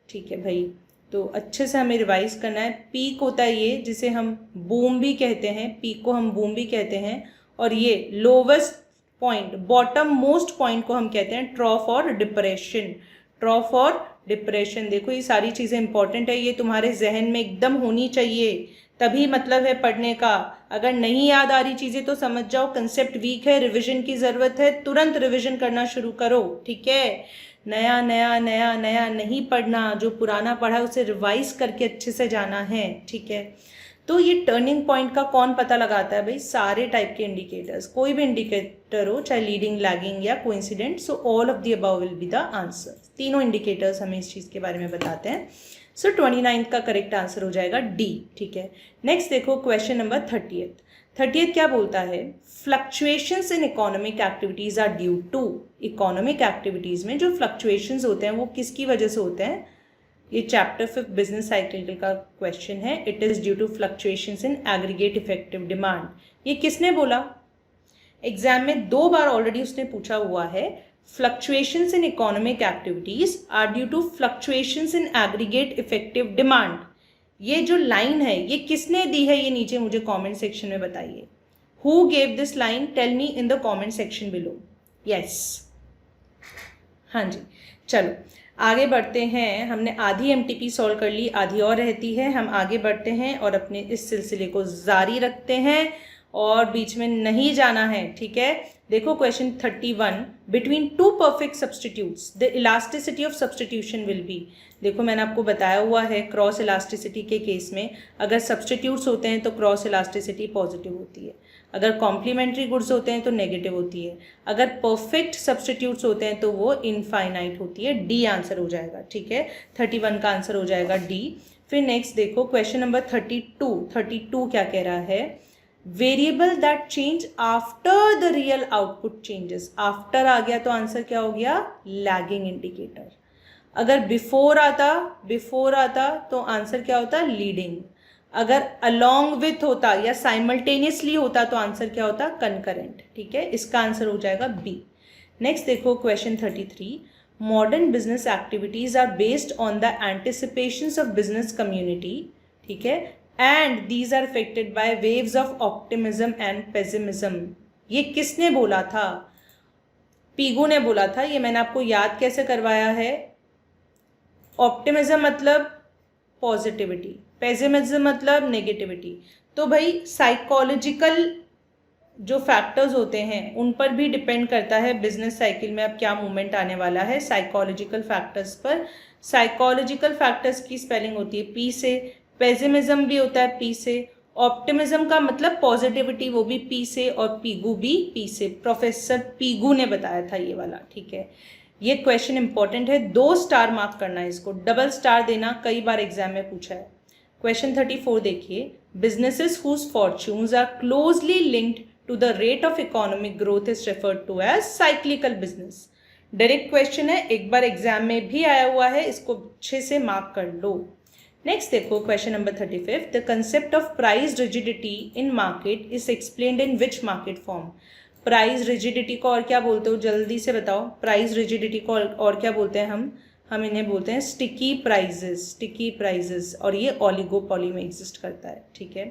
ठीक है भाई, तो अच्छे से हमें रिवाइज करना है। पीक होता है ये जिसे हम बूम भी कहते हैं, पीक को हम बूम भी कहते हैं, और ये lowest point, bottom most point को हम कहते हैं ट्रॉफ और डिप्रेशन। ट्रॉफ और डिप्रेशन, देखो ये सारी चीज़ें इंपॉर्टेंट है, ये तुम्हारे जहन में एकदम होनी चाहिए, तभी मतलब है पढ़ने का। अगर नहीं याद आ रही चीज़ें तो समझ जाओ कंसेप्ट वीक है, रिविजन की ज़रूरत है, तुरंत रिविजन करना शुरू करो, ठीक है। नया नया नया नया नहीं पढ़ना, जो पुराना पढ़ा है उसे रिवाइज करके अच्छे से जाना है, ठीक है। तो ये टर्निंग पॉइंट का कौन पता लगाता है भाई? सारे टाइप के इंडिकेटर्स, कोई भी इंडिकेटर हो, चाहे लीडिंग, लैगिंग या coincident, so all of the above will be the answer. तीनों इंडिकेटर्स हमें इस चीज़ के बारे में बताते हैं। सो 29 का करेक्ट आंसर हो जाएगा डी, ठीक है। नेक्स्ट देखो क्वेश्चन नंबर 30 क्या बोलता है? Fluctuations in economic activities are due to. Economic activities में जो फ्लक्चुएशंस होते हैं वो किसकी वजह से होते हैं? ये चैप्टर 5 बिजनेस साइकिल का क्वेश्चन है। It is due to fluctuations in aggregate effective demand. ये किसने बोला? एग्जाम में 2 बार ऑलरेडी उसने पूछा हुआ है। Fluctuations in economic activities are due to fluctuations in aggregate effective demand. ये जो लाइन है ये किसने दी है? ये नीचे मुझे कमेंट सेक्शन में बताइए। Who gave this line? Tell me in the comment section below. Yes, हाँ जी। चलो आगे बढ़ते हैं। हमने आधी एमटीपी सॉल्व कर ली, आधी और रहती है। हम आगे बढ़ते हैं और अपने इस सिलसिले को जारी रखते हैं और बीच में नहीं जाना है, ठीक है। देखो question 31, between two perfect substitutes the elasticity of substitution will be. देखो मैंने आपको बताया हुआ है क्रॉस इलास्टिसिटी के केस में अगर सब्सटीट्यूट्स होते हैं तो क्रॉस इलास्टिसिटी पॉजिटिव होती है, अगर कॉम्प्लीमेंट्री गुड्स होते हैं तो नेगेटिव होती है, अगर परफेक्ट सब्सटीट्यूट्स होते हैं तो वो इनफाइनाइट होती है। डी आंसर हो जाएगा, ठीक है। 31 का आंसर हो जाएगा डी। फिर नेक्स्ट देखो क्वेश्चन नंबर 32 क्या कह रहा है, variable that change after the real output changes. After आ गया तो आंसर क्या हो गया, लैगिंग इंडिकेटर। अगर बिफोर आता तो आंसर क्या होता, लीडिंग। अगर अलोंग विथ होता या साइमल्टेनियसली होता तो आंसर क्या होता, कंकरेंट, ठीक है। इसका आंसर हो जाएगा बी। नेक्स्ट देखो question 33, modern business activities are based on the anticipations of business community, ठीक है, and these are affected by waves of optimism and pessimism. ये किसने बोला था, पीगू ने बोला था। ये मैंने आपको याद कैसे करवाया है, ऑप्टिमिज्म मतलब पॉजिटिविटी, पेसिमिज्म मतलब नेगेटिविटी। तो भाई साइकोलॉजिकल जो फैक्टर्स होते हैं उन पर भी डिपेंड करता है बिजनेस साइकिल में अब क्या मूवमेंट आने वाला है, साइकोलॉजिकल फैक्टर्स पर। साइकोलॉजिकल फैक्टर्स की स्पेलिंग होती है पी से, पेसिमिज्म भी होता है पी से, ऑप्टिमिज्म का मतलब पॉजिटिविटी वो भी पी से, और पीगू भी पी से। प्रोफेसर पीगू ने बताया था ये वाला, ठीक है। ये क्वेश्चन इंपॉर्टेंट है, 2 स्टार मार्क करना है इसको, डबल स्टार देना, कई बार एग्जाम में पूछा है। क्वेश्चन 34 देखिए, businesses whose fortunes are closely linked to the rate of economic growth is referred to as cyclical business. Direct question है, एक बार एग्जाम में भी आया हुआ है, इसको अच्छे से मार्क कर लो। नेक्स्ट देखो question number 35, the concept of price rigidity in market is explained in which market form. Price rigidity को और क्या बोलते हो, जल्दी से बताओ। प्राइस रिजिडिटी को और क्या बोलते हैं हम इन्हें बोलते हैं स्टिकी प्राइजेस, और ये ओलिगोपॉली में एग्जिस्ट करता है, ठीक है।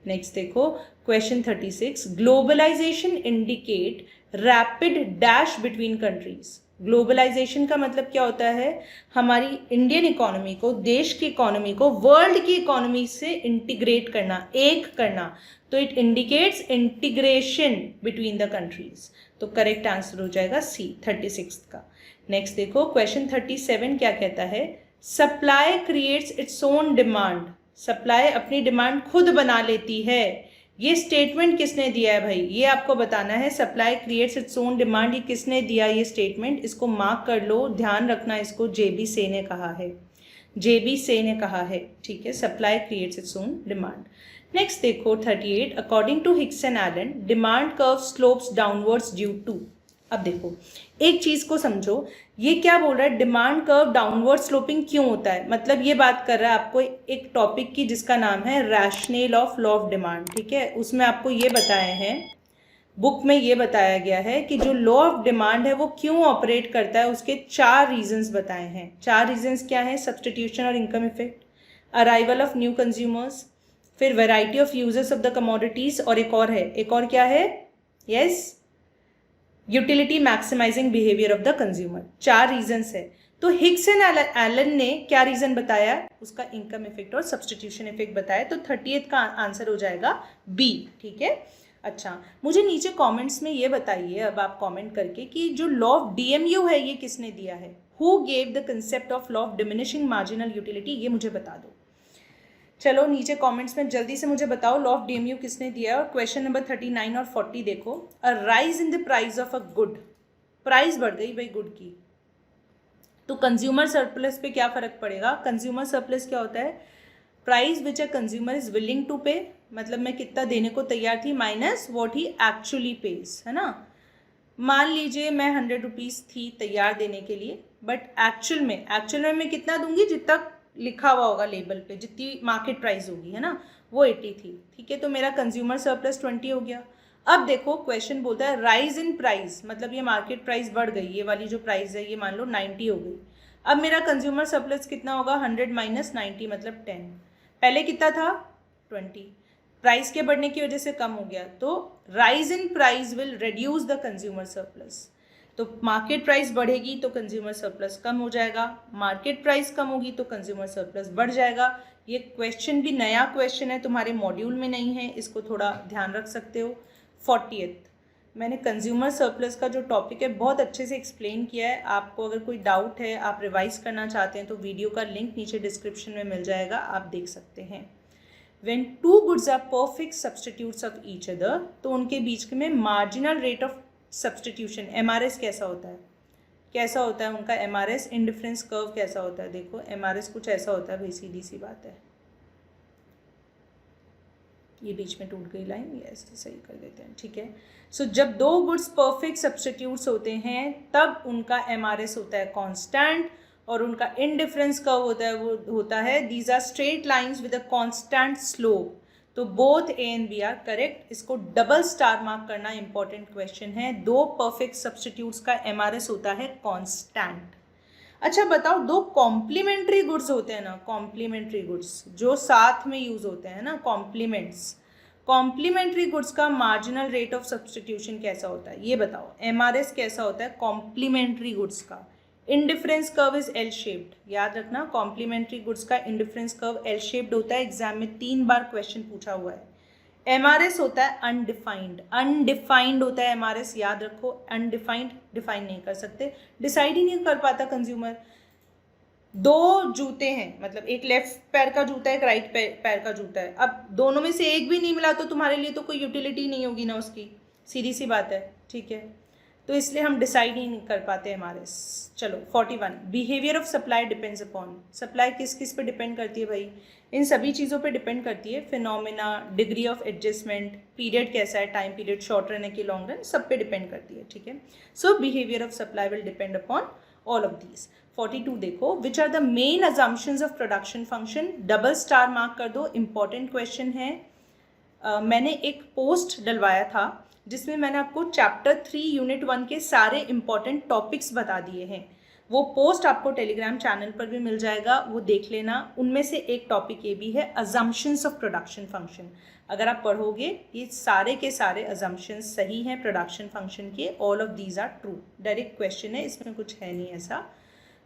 नेक्स्ट देखो question 36, globalisation indicate rapid dash between countries. Globalisation का मतलब क्या होता है, हमारी इंडियन इकोनॉमी को, देश की इकोनॉमी को वर्ल्ड की इकोनॉमी से इंटीग्रेट करना, एक करना, तो it indicates integration between the countries. तो करेक्ट आंसर हो जाएगा सी 36 का। नेक्स्ट देखो क्वेश्चन 37 क्या कहता है, supply creates its own demand. Supply अपनी डिमांड खुद बना लेती है। ये स्टेटमेंट किसने दिया है भाई, ये आपको बताना है। Supply creates its own demand, ये किसने दिया ये स्टेटमेंट, इसको मार्क कर लो, ध्यान रखना इसको, जेबी से ने कहा है, जेबी से ने कहा है, ठीक है। Supply creates its own demand. Next देखो 38, according to Hicks and Allen demand curve slopes downwards due to. अब देखो एक चीज को समझो, ये क्या बोल रहा है, डिमांड कर्व डाउनवर्ड स्लोपिंग क्यों होता है, मतलब ये बात कर रहा है आपको एक टॉपिक की जिसका नाम है rational of law of demand, ठीक है। उसमें आपको ये बताए हैं, बुक में ये बताया गया है कि जो लॉ ऑफ डिमांड है वो क्यों ऑपरेट करता है, उसके 4 रीजंस बताए हैं। 4 रीजंस क्या है, सब्सटीट्यूशन और income effect, arrival of new consumers, फिर variety of users of the commodities, और एक और है, एक और क्या है, yes, utility maximising behaviour of the consumer. 4 reasons है। तो हिक्स एंड एलन ने क्या रीजन बताया, उसका इनकम इफेक्ट और सब्सटीट्यूशन इफेक्ट बताया। तो 38 का आंसर हो जाएगा बी, ठीक है। अच्छा, मुझे नीचे कमेंट्स में ये बताइए अब आप कमेंट करके कि जो लॉ ऑफ डीएमयू है ये किसने दिया है, who gave the concept of law of diminishing marginal utility, ये मुझे बता दो। चलो नीचे कमेंट्स में जल्दी से मुझे बताओ लॉ ऑफ डीएमयू किसने दिया है। और क्वेश्चन नंबर 39 और 40 देखो, a rise in the price of a good, price बढ़ गई भाई गुड की, तो कंज्यूमर सरप्लस पे क्या फर्क पड़ेगा। कंज्यूमर सरप्लस क्या होता है, price which a consumer is willing to pay, मतलब मैं कितना देने को तैयार थी, minus what he actually pays, है ना। मान लीजिए मैं 100 रुपीज़ थी तैयार देने के लिए, बट एक्चुअल में मैं कितना दूंगी, जितना लिखा हुआ होगा लेबल पे, जितनी मार्केट प्राइस होगी, है ना, वो 80 थी, ठीक है। तो मेरा कंज्यूमर सरप्लस 20 हो गया। अब देखो क्वेश्चन बोलता है राइज इन प्राइस, मतलब ये मार्केट प्राइस बढ़ गई, ये वाली जो प्राइस है ये मान लो 90 हो गई। अब मेरा कंज्यूमर सरप्लस कितना होगा, 100 माइनस 90 मतलब 10। पहले कितना था 20, प्राइस के बढ़ने की वजह से कम हो गया, तो rise in price will reduce the consumer surplus. तो मार्केट प्राइस बढ़ेगी तो कंज्यूमर सरप्लस कम हो जाएगा, मार्केट प्राइस कम होगी तो कंज्यूमर सरप्लस बढ़ जाएगा। ये क्वेश्चन भी नया क्वेश्चन है, तुम्हारे मॉड्यूल में नहीं है, इसको थोड़ा ध्यान रख सकते हो। 40th, मैंने कंज्यूमर सरप्लस का जो टॉपिक है बहुत अच्छे से एक्सप्लेन किया है। आपको अगर कोई डाउट है, आप रिवाइज करना चाहते हैं तो वीडियो का लिंक नीचे डिस्क्रिप्शन में मिल जाएगा, आप देख सकते हैं। When two goods are perfect substitutes of each other, तो उनके बीच में marginal rate of substitution MRS कैसा होता है, कैसा होता है उनका MRS इंडिफरेंस कर्व कैसा होता है। देखो MRS कुछ ऐसा होता है भाई, सीधी सी बात है। ये बीच में टूट गई लाइन, ये ऐसे सही कर देते हैं, ठीक है। सो जब दो गुड्स परफेक्ट सब्सटीट्यूट्स होते हैं तब उनका MRS होता है कांस्टेंट, और उनका इंडिफरेंस कर्व होता है वो होता है these are straight lines with a constant slope. तो both A and B are correct. इसको डबल स्टार मार्क करना इंपॉर्टेंट क्वेश्चन है। दो परफेक्ट सब्सटीट्यूट्स का MRS होता है कांस्टेंट। अच्छा बताओ, दो कॉम्प्लीमेंट्री गुड्स होते हैं ना, कॉम्प्लीमेंट्री गुड्स जो साथ में यूज होते हैं ना, कॉम्प्लीमेंट्स, कॉम्प्लीमेंट्री गुड्स का मार्जिनल रेट ऑफ सब्सटीट्यूशन कैसा होता है, ये बताओ। MRS कैसा होता है कॉम्प्लीमेंट्री गुड्स का। Indifference curve is L shaped, याद रखना कॉम्प्लीमेंट्री गुड्स का इंडिफरेंस कर्व एल शेप्ड होता है। एग्जाम में 3 बार क्वेश्चन पूछा हुआ है। MRS होता है अनडिफाइंड, अनडिफाइंड होता है MRS, याद रखो। अनडिफाइंड, डिफाइन नहीं कर सकते, डिसाइड ही नहीं कर पाता कंज्यूमर। दो जूते हैं, मतलब एक लेफ्ट पैर का जूता है, एक राइट पैर का जूता है, अब दोनों में से एक भी नहीं मिला तो तुम्हारे लिए तो कोई यूटिलिटी नहीं होगी ना उसकी, सीधी सी बात है, ठीक है। तो इसलिए हम डिसाइड ही नहीं कर पाते MRS। चलो 41, behaviour of supply depends upon. Supply किस किस पे डिपेंड करती है भाई, इन सभी चीज़ों पे डिपेंड करती है। Phenomena, degree of adjustment, period कैसा है, टाइम पीरियड शॉर्ट रन है कि लॉन्ग रन, सब पे डिपेंड करती है, ठीक है। So behaviour of supply will depend upon all of these. 42 देखो, which are the main assumptions of production function. Double star mark कर दो, इंपॉर्टेंट क्वेश्चन है। मैंने एक पोस्ट डलवाया था जिसमें मैंने आपको चैप्टर 3 यूनिट 1 के सारे इंपॉर्टेंट टॉपिक्स बता दिए हैं। वो पोस्ट आपको टेलीग्राम चैनल पर भी मिल जाएगा, वो देख लेना। उनमें से एक टॉपिक ये भी है अजम्पशंस ऑफ प्रोडक्शन फंक्शन। अगर आप पढ़ोगे ये सारे के सारे अजम्पशंस सही हैं प्रोडक्शन फंक्शन के, all of these are true. Direct question है, इसमें कुछ है नहीं ऐसा।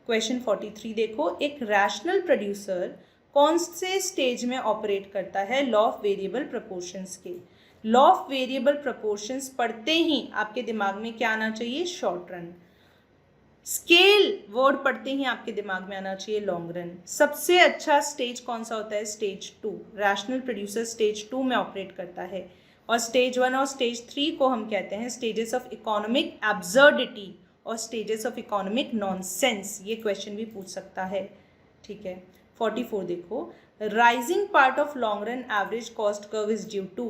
क्वेश्चन 43 देखो, एक रैशनल प्रोड्यूसर कौन से स्टेज में ऑपरेट करता है लॉ ऑफ वेरिएबल प्रपोर्शंस के। लॉ ऑफ वेरिएबल प्रपोर्शंस पढ़ते ही आपके दिमाग में क्या आना चाहिए, शॉर्ट रन। स्केल वर्ड पढ़ते ही आपके दिमाग में आना चाहिए लॉन्ग रन। सबसे अच्छा स्टेज कौन सा होता है, स्टेज 2। रैशनल प्रोड्यूसर स्टेज 2 में ऑपरेट करता है। और स्टेज 1 और स्टेज 3 को हम कहते हैं स्टेजेस ऑफ इकोनॉमिक एब्सर्डिटी और स्टेजेस ऑफ इकोनॉमिक नॉनसेंस। ये क्वेश्चन भी पूछ सकता है, ठीक है। 44 देखो, rising part of long run average cost curve is due to.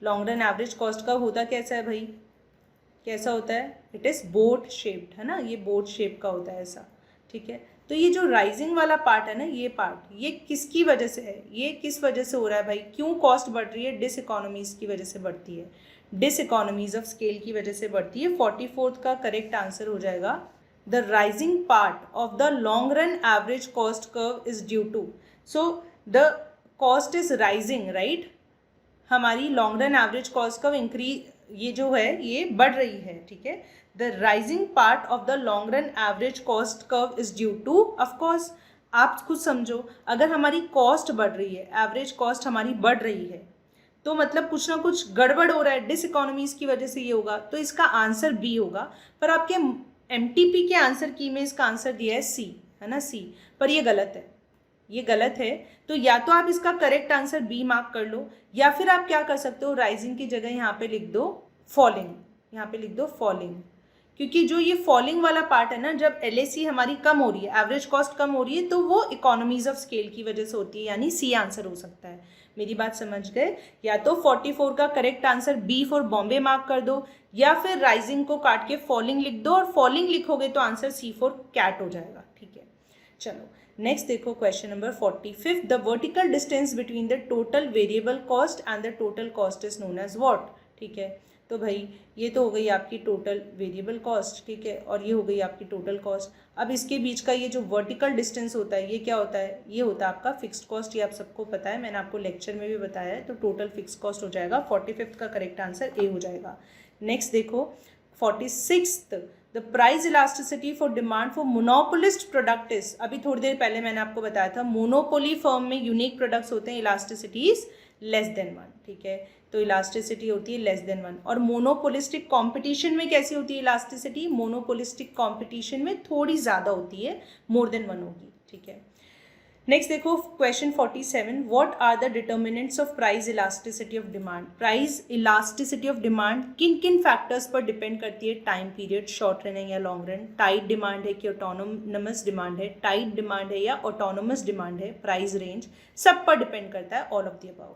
Long run average cost curve होता कैसा है भाई, कैसा होता है, इट इज़ बोट शेप्ड, है ना, ये बोट शेप का होता है ऐसा, ठीक है। तो ये जो राइजिंग वाला पार्ट है ना, ये पार्ट, ये किसकी वजह से है, ये किस वजह से हो रहा है भाई, क्यों कॉस्ट बढ़ रही है, डिस इकोनॉमीज की वजह से बढ़ती है, डिस इकोनॉमीज ऑफ स्केल की वजह से बढ़ती है। 44 का करेक्ट आंसर हो जाएगा the rising part of the long run average cost curve is due to. So the cost is rising, right. हमारी long run average cost curve increase, ये जो है ये बढ़ रही है, ठीक है। The rising part of the long run average cost curve is due to, of course आप खुद समझो, अगर हमारी कॉस्ट बढ़ रही है, एवरेज कॉस्ट हमारी बढ़ रही है, तो मतलब कुछ ना कुछ गड़बड़ हो रहा है, डिस इकोनॉमीज की वजह से ये होगा, तो इसका आंसर बी होगा। पर आपके MTP के आंसर की में इसका आंसर दिया है सी, है ना, सी, पर ये गलत है, ये गलत है। तो या तो आप इसका करेक्ट आंसर बी मार्क कर लो, या फिर आप क्या कर सकते हो, राइजिंग की जगह यहाँ पे लिख दो फॉलिंग, यहाँ पे लिख दो फॉलिंग। क्योंकि जो ये फॉलिंग वाला पार्ट है ना, जब LAC हमारी कम हो रही है, एवरेज कॉस्ट कम हो रही है, तो वो इकोनॉमीज ऑफ स्केल की वजह से होती है, यानी सी आंसर हो सकता है। मेरी बात समझ गए। या तो 44 का correct answer B for Bombay mark कर दो, या फिर राइजिंग को काट के फॉलिंग लिख दो, और फॉलिंग लिखोगे तो आंसर सी फॉर कैट हो जाएगा, ठीक है। चलो नेक्स्ट देखो, question number 45, the vertical distance between the total variable cost and the total cost is known as what, ठीक है। तो भाई ये तो हो गई आपकी टोटल वेरिएबल कॉस्ट, ठीक है, और ये हो गई आपकी टोटल कॉस्ट। अब इसके बीच का ये जो वर्टिकल डिस्टेंस होता है, ये क्या होता है, ये होता है आपका फिक्स्ड कॉस्ट। ये आप सबको पता है, मैंने आपको लेक्चर में भी बताया है। तो टोटल फिक्स्ड कॉस्ट हो जाएगा, 45 का करेक्ट आंसर ए हो जाएगा। नेक्स्ट देखो 46th, the price elasticity for demand for monopolist product is, अभी थोड़ी देर पहले मैंने आपको बताया था मोनोपोली फर्म में यूनिक प्रोडक्ट्स होते हैं, इलास्टिसिटी इज लेस देन 1, ठीक है, तो इलास्टिसिटी होती है लेस देन 1। और मोनोपोलिस्टिक कंपटीशन में कैसी होती है इलास्टिसिटी, मोनोपोलिस्टिक कंपटीशन में थोड़ी ज़्यादा होती है, मोर देन 1 होगी, ठीक है। नेक्स्ट देखो question 47, what are the determinants of price elasticity of demand. Price elasticity of demand किन किन फैक्टर्स पर डिपेंड करती है, टाइम पीरियड, शॉर्ट रन है या लॉन्ग रन, टाइट डिमांड है कि ऑटोनोमस डिमांड है, टाइट डिमांड है या ऑटोनोमस डिमांड है, प्राइस रेंज, सब पर डिपेंड करता है, all of the above.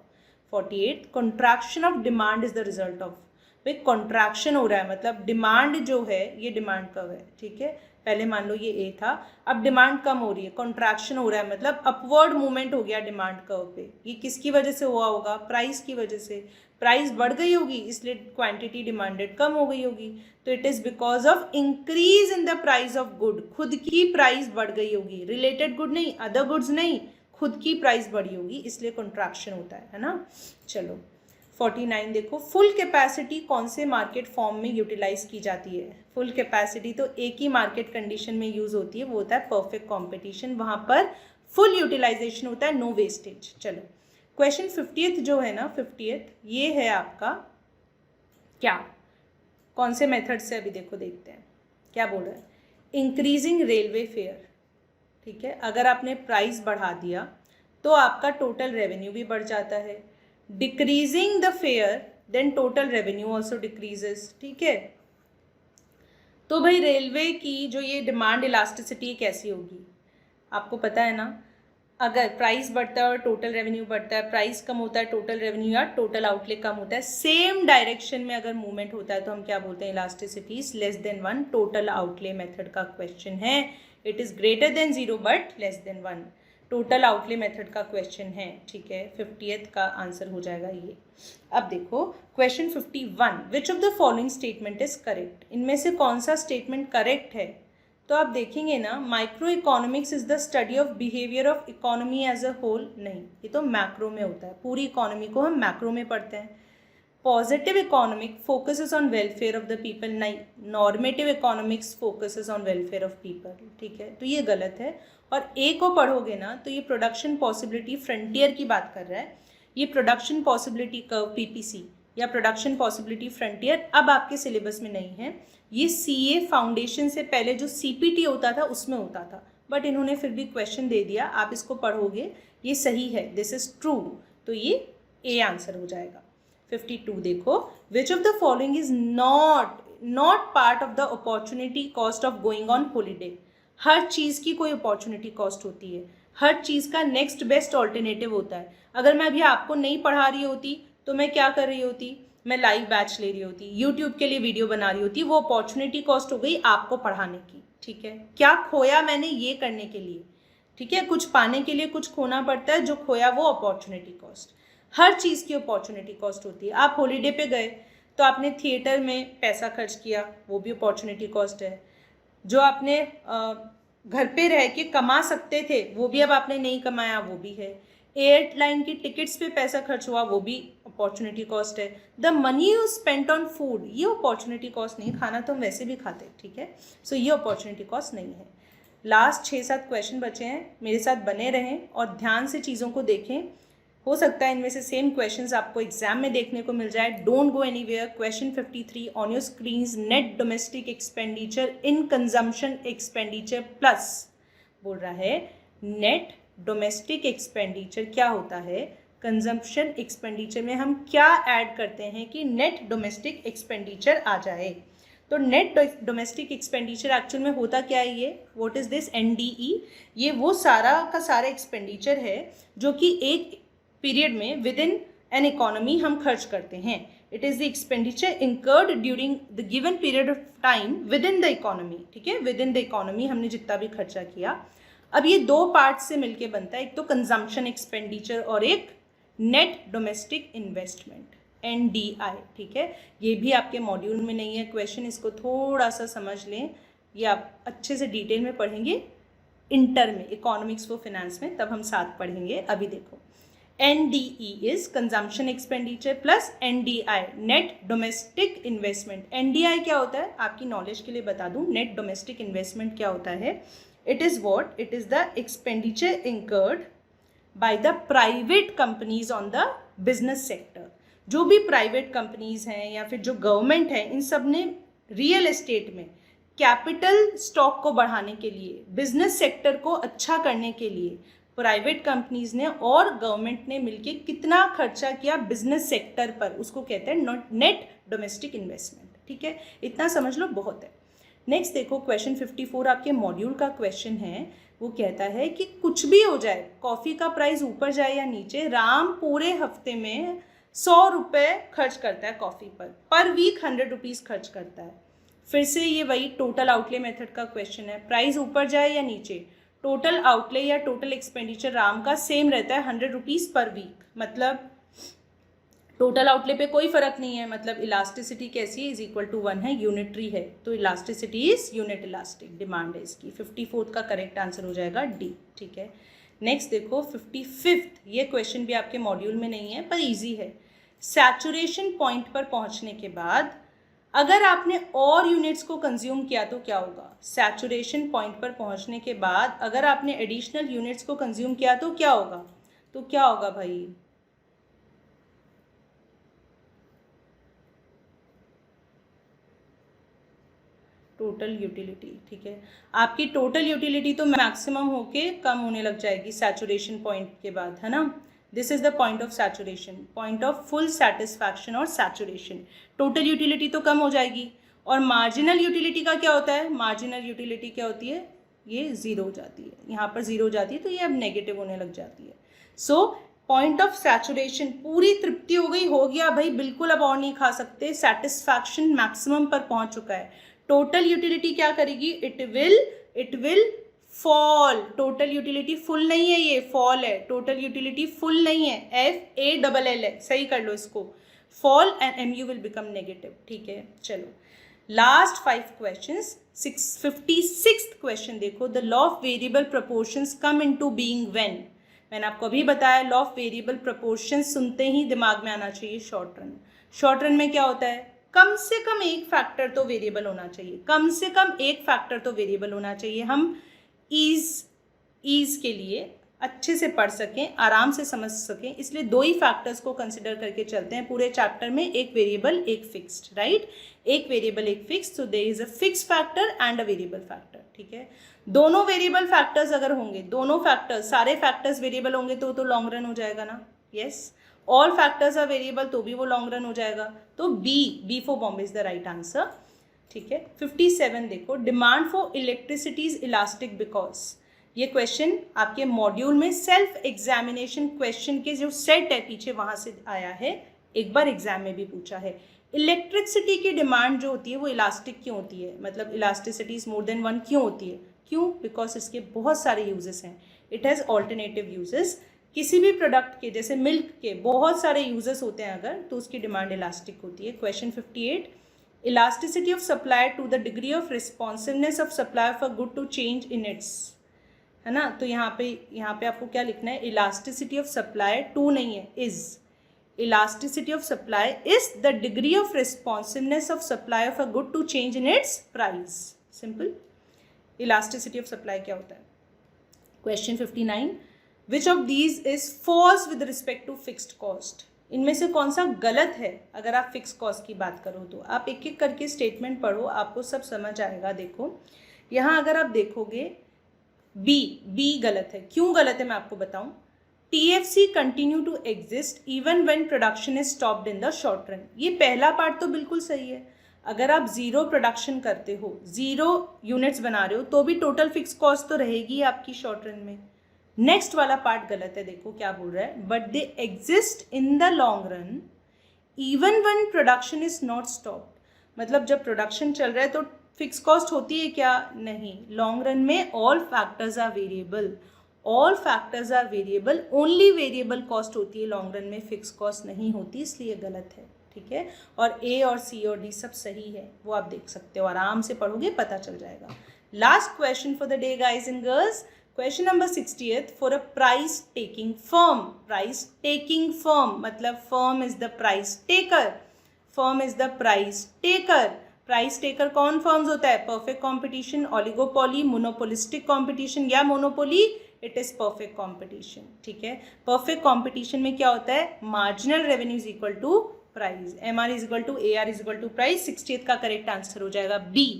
48, contraction of demand is the result of, भाई कॉन्ट्रैक्शन हो रहा है मतलब डिमांड जो है ये डिमांड कब है, ठीक है, पहले मान लो ये ए था, अब डिमांड कम हो रही है, कॉन्ट्रैक्शन हो रहा है मतलब अपवर्ड मूवमेंट हो गया डिमांड कर्व पे, ये किसकी वजह से हुआ होगा, प्राइस की वजह से, प्राइस बढ़ गई होगी इसलिए क्वांटिटी डिमांडेड कम हो गई होगी, तो it is because of increase in the price of good, खुद की प्राइस बढ़ गई होगी, रिलेटेड गुड नहीं, अदर गुड्स नहीं, खुद की प्राइस बढ़ी होगी इसलिए कॉन्ट्रैक्शन होता है ना। चलो 49 देखो, फुल कैपेसिटी कौन से मार्केट फॉर्म में यूटिलाइज की जाती है, फुल कैपेसिटी तो एक ही मार्केट कंडीशन में यूज होती है, वो होता है परफेक्ट कंपटीशन, वहां पर फुल यूटिलाइजेशन होता है, नो वेस्टेज। चलो क्वेश्चन 50th जो है ना, 50th ये है आपका क्या, कौन से मेथड से, अभी देखो देखते हैं क्या बोल रहा है, इंक्रीजिंग रेलवे फेयर, ठीक है, अगर आपने प्राइस बढ़ा दिया तो आपका टोटल रेवेन्यू भी बढ़ जाता है, decreasing the fair then total revenue also decreases, ठीक है। तो भाई रेलवे की जो ये डिमांड इलास्टिसिटी कैसी होगी, आपको पता है ना, अगर प्राइस बढ़ता है और टोटल रेवेन्यू बढ़ता है, प्राइस कम होता है टोटल रेवेन्यू या टोटल आउटले कम होता है, सेम डायरेक्शन में अगर मूवमेंट होता है तो हम क्या बोलते हैं, elasticity is less than 1, total outlay method का क्वेश्चन है, it is greater than 0 but less than 1, total outlay method का क्वेश्चन है, ठीक है, 50th का आंसर हो जाएगा ये। अब देखो question 51, which of the following statement is correct, इनमें से कौन सा स्टेटमेंट करेक्ट है, तो आप देखेंगे ना, micro economics is the study of behaviour of economy as a whole, नहीं, ये तो मैक्रो में होता है, पूरी इकोनॉमी को हम मैक्रो में पढ़ते हैं। Positive economic focuses on welfare of the people, नहीं, normative economics focuses on welfare of people, ठीक है, तो ये गलत है। और ए को पढ़ोगे ना तो ये प्रोडक्शन पॉसिबिलिटी फ्रंटियर की बात कर रहा है, ये प्रोडक्शन पॉसिबिलिटी कर्व पीपीसी या प्रोडक्शन पॉसिबिलिटी फ्रंटियर अब आपके सिलेबस में नहीं है, ये सीए फाउंडेशन से पहले जो सीपीटी होता था उसमें होता था, बट इन्होंने फिर भी क्वेश्चन दे दिया, आप इसको पढ़ोगे, ये सही है, दिस इज ट्रू, तो ये ए आंसर हो जाएगा। 52 देखो, which of the following is not part of the opportunity cost of going on holiday, हर चीज़ की कोई अपॉर्चुनिटी कॉस्ट होती है, हर चीज़ का नेक्स्ट बेस्ट ऑल्टरनेटिव होता है, अगर मैं अभी आपको नहीं पढ़ा रही होती तो मैं क्या कर रही होती, मैं लाइव बैच ले रही होती, यूट्यूब के लिए वीडियो बना रही होती, वो अपॉर्चुनिटी कॉस्ट हो गई आपको पढ़ाने की, ठीक है, क्या खोया मैंने ये करने के लिए, ठीक है, कुछ पाने के लिए कुछ खोना पड़ता है, जो खोया वो अपॉर्चुनिटी कॉस्ट, हर चीज़ की अपॉर्चुनिटी कॉस्ट होती है। आप हॉलीडे पे गए तो आपने थिएटर में पैसा खर्च किया, वो भी अपॉर्चुनिटी कॉस्ट है, जो आपने घर पे रह के कमा सकते थे वो भी अब आपने नहीं कमाया, वो भी है, एयरलाइन की टिकट्स पे पैसा खर्च हुआ, वो भी अपॉर्चुनिटी कॉस्ट है, the money you spent on food, ये अपॉर्चुनिटी कॉस्ट नहीं, खाना तो हम वैसे भी खाते हैं, ठीक है, सो ये अपॉर्चुनिटी कॉस्ट नहीं है। लास्ट 6-7 क्वेश्चन बचे हैं, मेरे साथ बने रहें और ध्यान से चीज़ों को देखें, हो सकता है इनमें से सेम क्वेश्चंस आपको एग्जाम में देखने को मिल जाए, don't go anywhere. Question 53 on your screens, net domestic expenditure in consumption expenditure plus, बोल रहा है नेट डोमेस्टिक एक्सपेंडिचर क्या होता है, कंजम्पशन एक्सपेंडिचर में हम क्या ऐड करते हैं कि नेट डोमेस्टिक एक्सपेंडिचर आ जाए, तो नेट डोमेस्टिक एक्सपेंडिचर एक्चुअल में होता क्या है, ये व्हाट इज दिस एनडीई, ये वो सारा का सारा एक्सपेंडिचर है जो कि एक पीरियड में विद इन एन इकोनॉमी हम खर्च करते हैं, it is the expenditure incurred during the given period of time with in the economy, ठीक है, विद इन द इकोनॉमी हमने जितना भी खर्चा किया। अब ये दो पार्ट से मिलके बनता है, एक तो कंजम्पशन एक्सपेंडिचर और एक नेट डोमेस्टिक इन्वेस्टमेंट, NDI, ठीक है, ये भी आपके मॉड्यूल में नहीं है क्वेश्चन, इसको थोड़ा सा समझ लें, ये आप अच्छे से डिटेल में पढ़ेंगे इंटर में, इकोनॉमिक्स फॉर फिनेंस में, तब हम साथ पढ़ेंगे। अभी देखो NDE is consumption expenditure plus NDI net domestic investment. NDI क्या होता है, आपकी नॉलेज के लिए बता दूं, नेट डोमेस्टिक इन्वेस्टमेंट क्या होता है. It is what, it is the expenditure incurred by the private companies on the business sector. जो भी प्राइवेट कंपनीज हैं या फिर जो गवर्नमेंट है, इन सब ने रियल एस्टेट में कैपिटल स्टॉक को बढ़ाने के लिए, बिजनेस सेक्टर को अच्छा करने के लिए प्राइवेट कंपनीज ने और गवर्नमेंट ने मिलके कितना खर्चा किया बिजनेस सेक्टर पर, उसको कहते हैं नेट डोमेस्टिक इन्वेस्टमेंट. ठीक है, इतना समझ लो, बहुत है. नेक्स्ट देखो, क्वेश्चन 54 आपके मॉड्यूल का क्वेश्चन है. वो कहता है कि कुछ भी हो जाए, कॉफ़ी का प्राइस ऊपर जाए या नीचे, राम पूरे हफ्ते में 100 रुपये खर्च करता है कॉफ़ी पर वीक 100 रुपीज़ खर्च करता है. फिर से ये वही टोटल आउटले मेथड का क्वेश्चन है. प्राइस ऊपर जाए या नीचे, टोटल आउटले या टोटल एक्सपेंडिचर राम का सेम रहता है 100 रुपीज़ पर वीक. मतलब टोटल आउटले पे कोई फर्क नहीं है. मतलब इलास्टिसिटी कैसी है, इज इक्वल टू 1 है, यूनिटरी है, तो elasticity is unit elastic. Demand है इसकी. 54 का करेक्ट आंसर हो जाएगा डी. ठीक है, नेक्स्ट देखो 55. ये क्वेश्चन भी आपके मॉड्यूल में नहीं है पर ईजी है. सैचुरेशन पॉइंट पर पहुंचने के बाद अगर आपने और यूनिट्स को कंज्यूम किया तो क्या होगा. सैचुरेशन पॉइंट पर पहुंचने के बाद अगर आपने एडिशनल यूनिट्स को कंज्यूम किया तो क्या होगा. तो क्या होगा भाई, टोटल यूटिलिटी. ठीक है, आपकी टोटल यूटिलिटी तो मैक्सिमम होके कम होने लग जाएगी सैचुरेशन पॉइंट के बाद, है ना. This is the point of saturation, point of full satisfaction और सैचुरेशन. टोटल यूटिलिटी तो कम हो जाएगी. और मार्जिनल यूटिलिटी का क्या होता है, मार्जिनल यूटिलिटी क्या होती है, ये जीरो हो जाती है. यहाँ पर जीरो हो जाती है तो ये अब नेगेटिव होने लग जाती है. सो पॉइंट ऑफ सैचुरेशन, पूरी तृप्ति हो गई, हो गया भाई, बिल्कुल अब और नहीं खा सकते, सेटिस्फैक्शन मैक्सिमम पर पहुंच चुका है. टोटल यूटिलिटी क्या करेगी, it will fall. Total utility full नहीं है, ये फॉल है. टोटल यूटिलिटी फुल नहीं है, FALL है, सही कर लो इसको. Fall and MU will become negative. ठीक है, चलो लास्ट 5 क्वेश्चंस. 56th क्वेश्चन देखो. The law of variable proportions come into being when. मैंने आपको अभी बताया, लॉ ऑफ वेरिएबल प्रोपोर्शंस सुनते ही दिमाग में आना चाहिए शॉर्ट रन. शॉर्ट रन में क्या होता है, कम से कम एक फैक्टर तो वेरिएबल होना चाहिए, कम से कम एक फैक्टर तो वेरिएबल होना चाहिए. हम ईज के लिए अच्छे से पढ़ सकें, आराम से समझ सकें, इसलिए 2 ही फैक्टर्स को कंसिडर करके चलते हैं पूरे चैप्टर में. एक वेरिएबल, एक फिक्स्ड, राइट. एक वेरिएबल, एक fixed. So there is a fixed factor and a variable factor. ठीक है, दोनों वेरिएबल फैक्टर्स अगर होंगे, दोनों फैक्टर्स, सारे फैक्टर्स वेरिएबल होंगे तो लॉन्ग रन हो जाएगा ना. Yes, all factors are variable तो भी वो लॉन्ग रन हो जाएगा. तो B for Bombay is the right answer. ठीक है, 57 देखो. Demand for electricity is elastic because. ये क्वेश्चन आपके मॉड्यूल में सेल्फ एग्जामिनेशन क्वेश्चन के जो सेट है पीछे वहाँ से आया है, एक बार एग्जाम में भी पूछा है. इलेक्ट्रिसिटी की डिमांड जो होती है वो इलास्टिक क्यों होती है, मतलब इलास्टिसिटी इज मोर देन 1 क्यों होती है, क्यों, बिकॉज इसके बहुत सारे यूजेस हैं. It has alternative uses. किसी भी प्रोडक्ट के, जैसे मिल्क के बहुत सारे यूजेस होते हैं अगर, तो उसकी डिमांड इलास्टिक होती है. Question 58. Elasticity of supply to the degree of responsiveness of supply of a good to change in its, है ना. तो यहाँ पे आपको क्या लिखना है, इलास्टिसिटी ऑफ सप्लाई, टू नहीं है, is. Elasticity of supply is the degree of responsiveness of supply of a good to change in its price. Simple. Elasticity of supply क्या होता है. Question 59. Which of these is false with respect to fixed cost. इनमें से कौन सा गलत है अगर आप फिक्स कॉस्ट की बात करो तो. आप एक एक करके स्टेटमेंट पढ़ो, आपको सब समझ आएगा. देखो यहाँ अगर आप देखोगे, बी गलत है. क्यों गलत है मैं आपको बताऊं. TFC continue to exist even when production is stopped in the short run. ये पहला पार्ट तो बिल्कुल सही है. अगर आप 0 प्रोडक्शन करते हो, 0 यूनिट्स बना रहे हो, तो भी टोटल फिक्स कॉस्ट तो रहेगी आपकी शॉर्ट रन में. नेक्स्ट वाला पार्ट गलत है. देखो क्या बोल रहा है, but they exist in the long run even when production is not stopped. मतलब जब प्रोडक्शन चल रहा है तो फिक्स कॉस्ट होती है क्या, नहीं. लॉन्ग रन में all factors are variable, all factors are variable, only variable cost होती है लॉन्ग रन में, फिक्स कॉस्ट नहीं होती, इसलिए गलत है. ठीक है, और A और C और D सब सही है, वो आप देख सकते हो, आराम से पढ़ोगे पता चल जाएगा. Last question for the day guys and girls. Question number 60th, for a price taking firm. Price taking firm मतलब firm is the price taker. Firm is the price taker. Price taker कौन firms होता है? Perfect competition, oligopoly, monopolistic competition या monopoly. It is perfect competition. ठीक है, perfect competition में क्या होता है? Marginal revenue is equal to price. MR is equal to AR is equal to price. 60th का करेक्ट आंसर हो जाएगा B.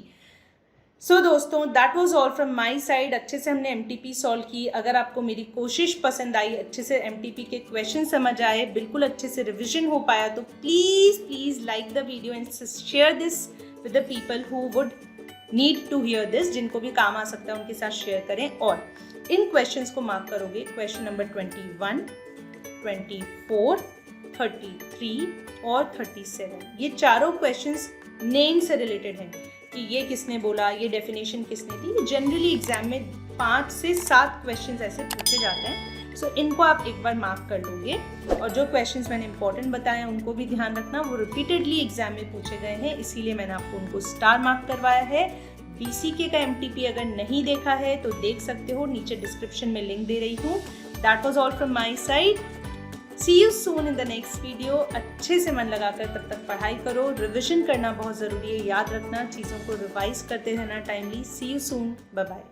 सो दोस्तों, that was all from my side. अच्छे से हमने MTP सॉल्व की. अगर आपको मेरी कोशिश पसंद आई, अच्छे से MTP के क्वेश्चन समझ आए, बिल्कुल अच्छे से रिविजन हो पाया, तो please like the video and share this with the people who would need to hear this. जिनको भी काम आ सकता है उनके साथ शेयर करें. और इन क्वेश्चंस को मार्क करोगे. क्वेश्चन नंबर 21, 24, 33 और 37. ये चारों क्वेश्चंस नेम से रिलेटेड हैं कि ये किसने बोला, ये डेफिनेशन किसने दी. जनरली एग्जाम में 5 से 7 क्वेश्चंस ऐसे पूछे जाते हैं. सो इनको आप एक बार मार्क कर लोगे. और जो क्वेश्चंस मैंने इंपॉर्टेंट बताए उनको भी ध्यान रखना. वो रिपीटेडली एग्जाम में पूछे गए हैं, इसीलिए मैंने आपको उनको स्टार मार्क करवाया है. BCK का MTP अगर नहीं देखा है तो देख सकते हो, नीचे डिस्क्रिप्शन में लिंक दे रही हूँ. That was all from my side. See you soon in the next video. अच्छे से मन लगाकर तब तक पढ़ाई करो. रिविजन करना बहुत ज़रूरी है. याद रखना, चीज़ों को रिवाइज करते रहना timely. See you soon. Bye bye.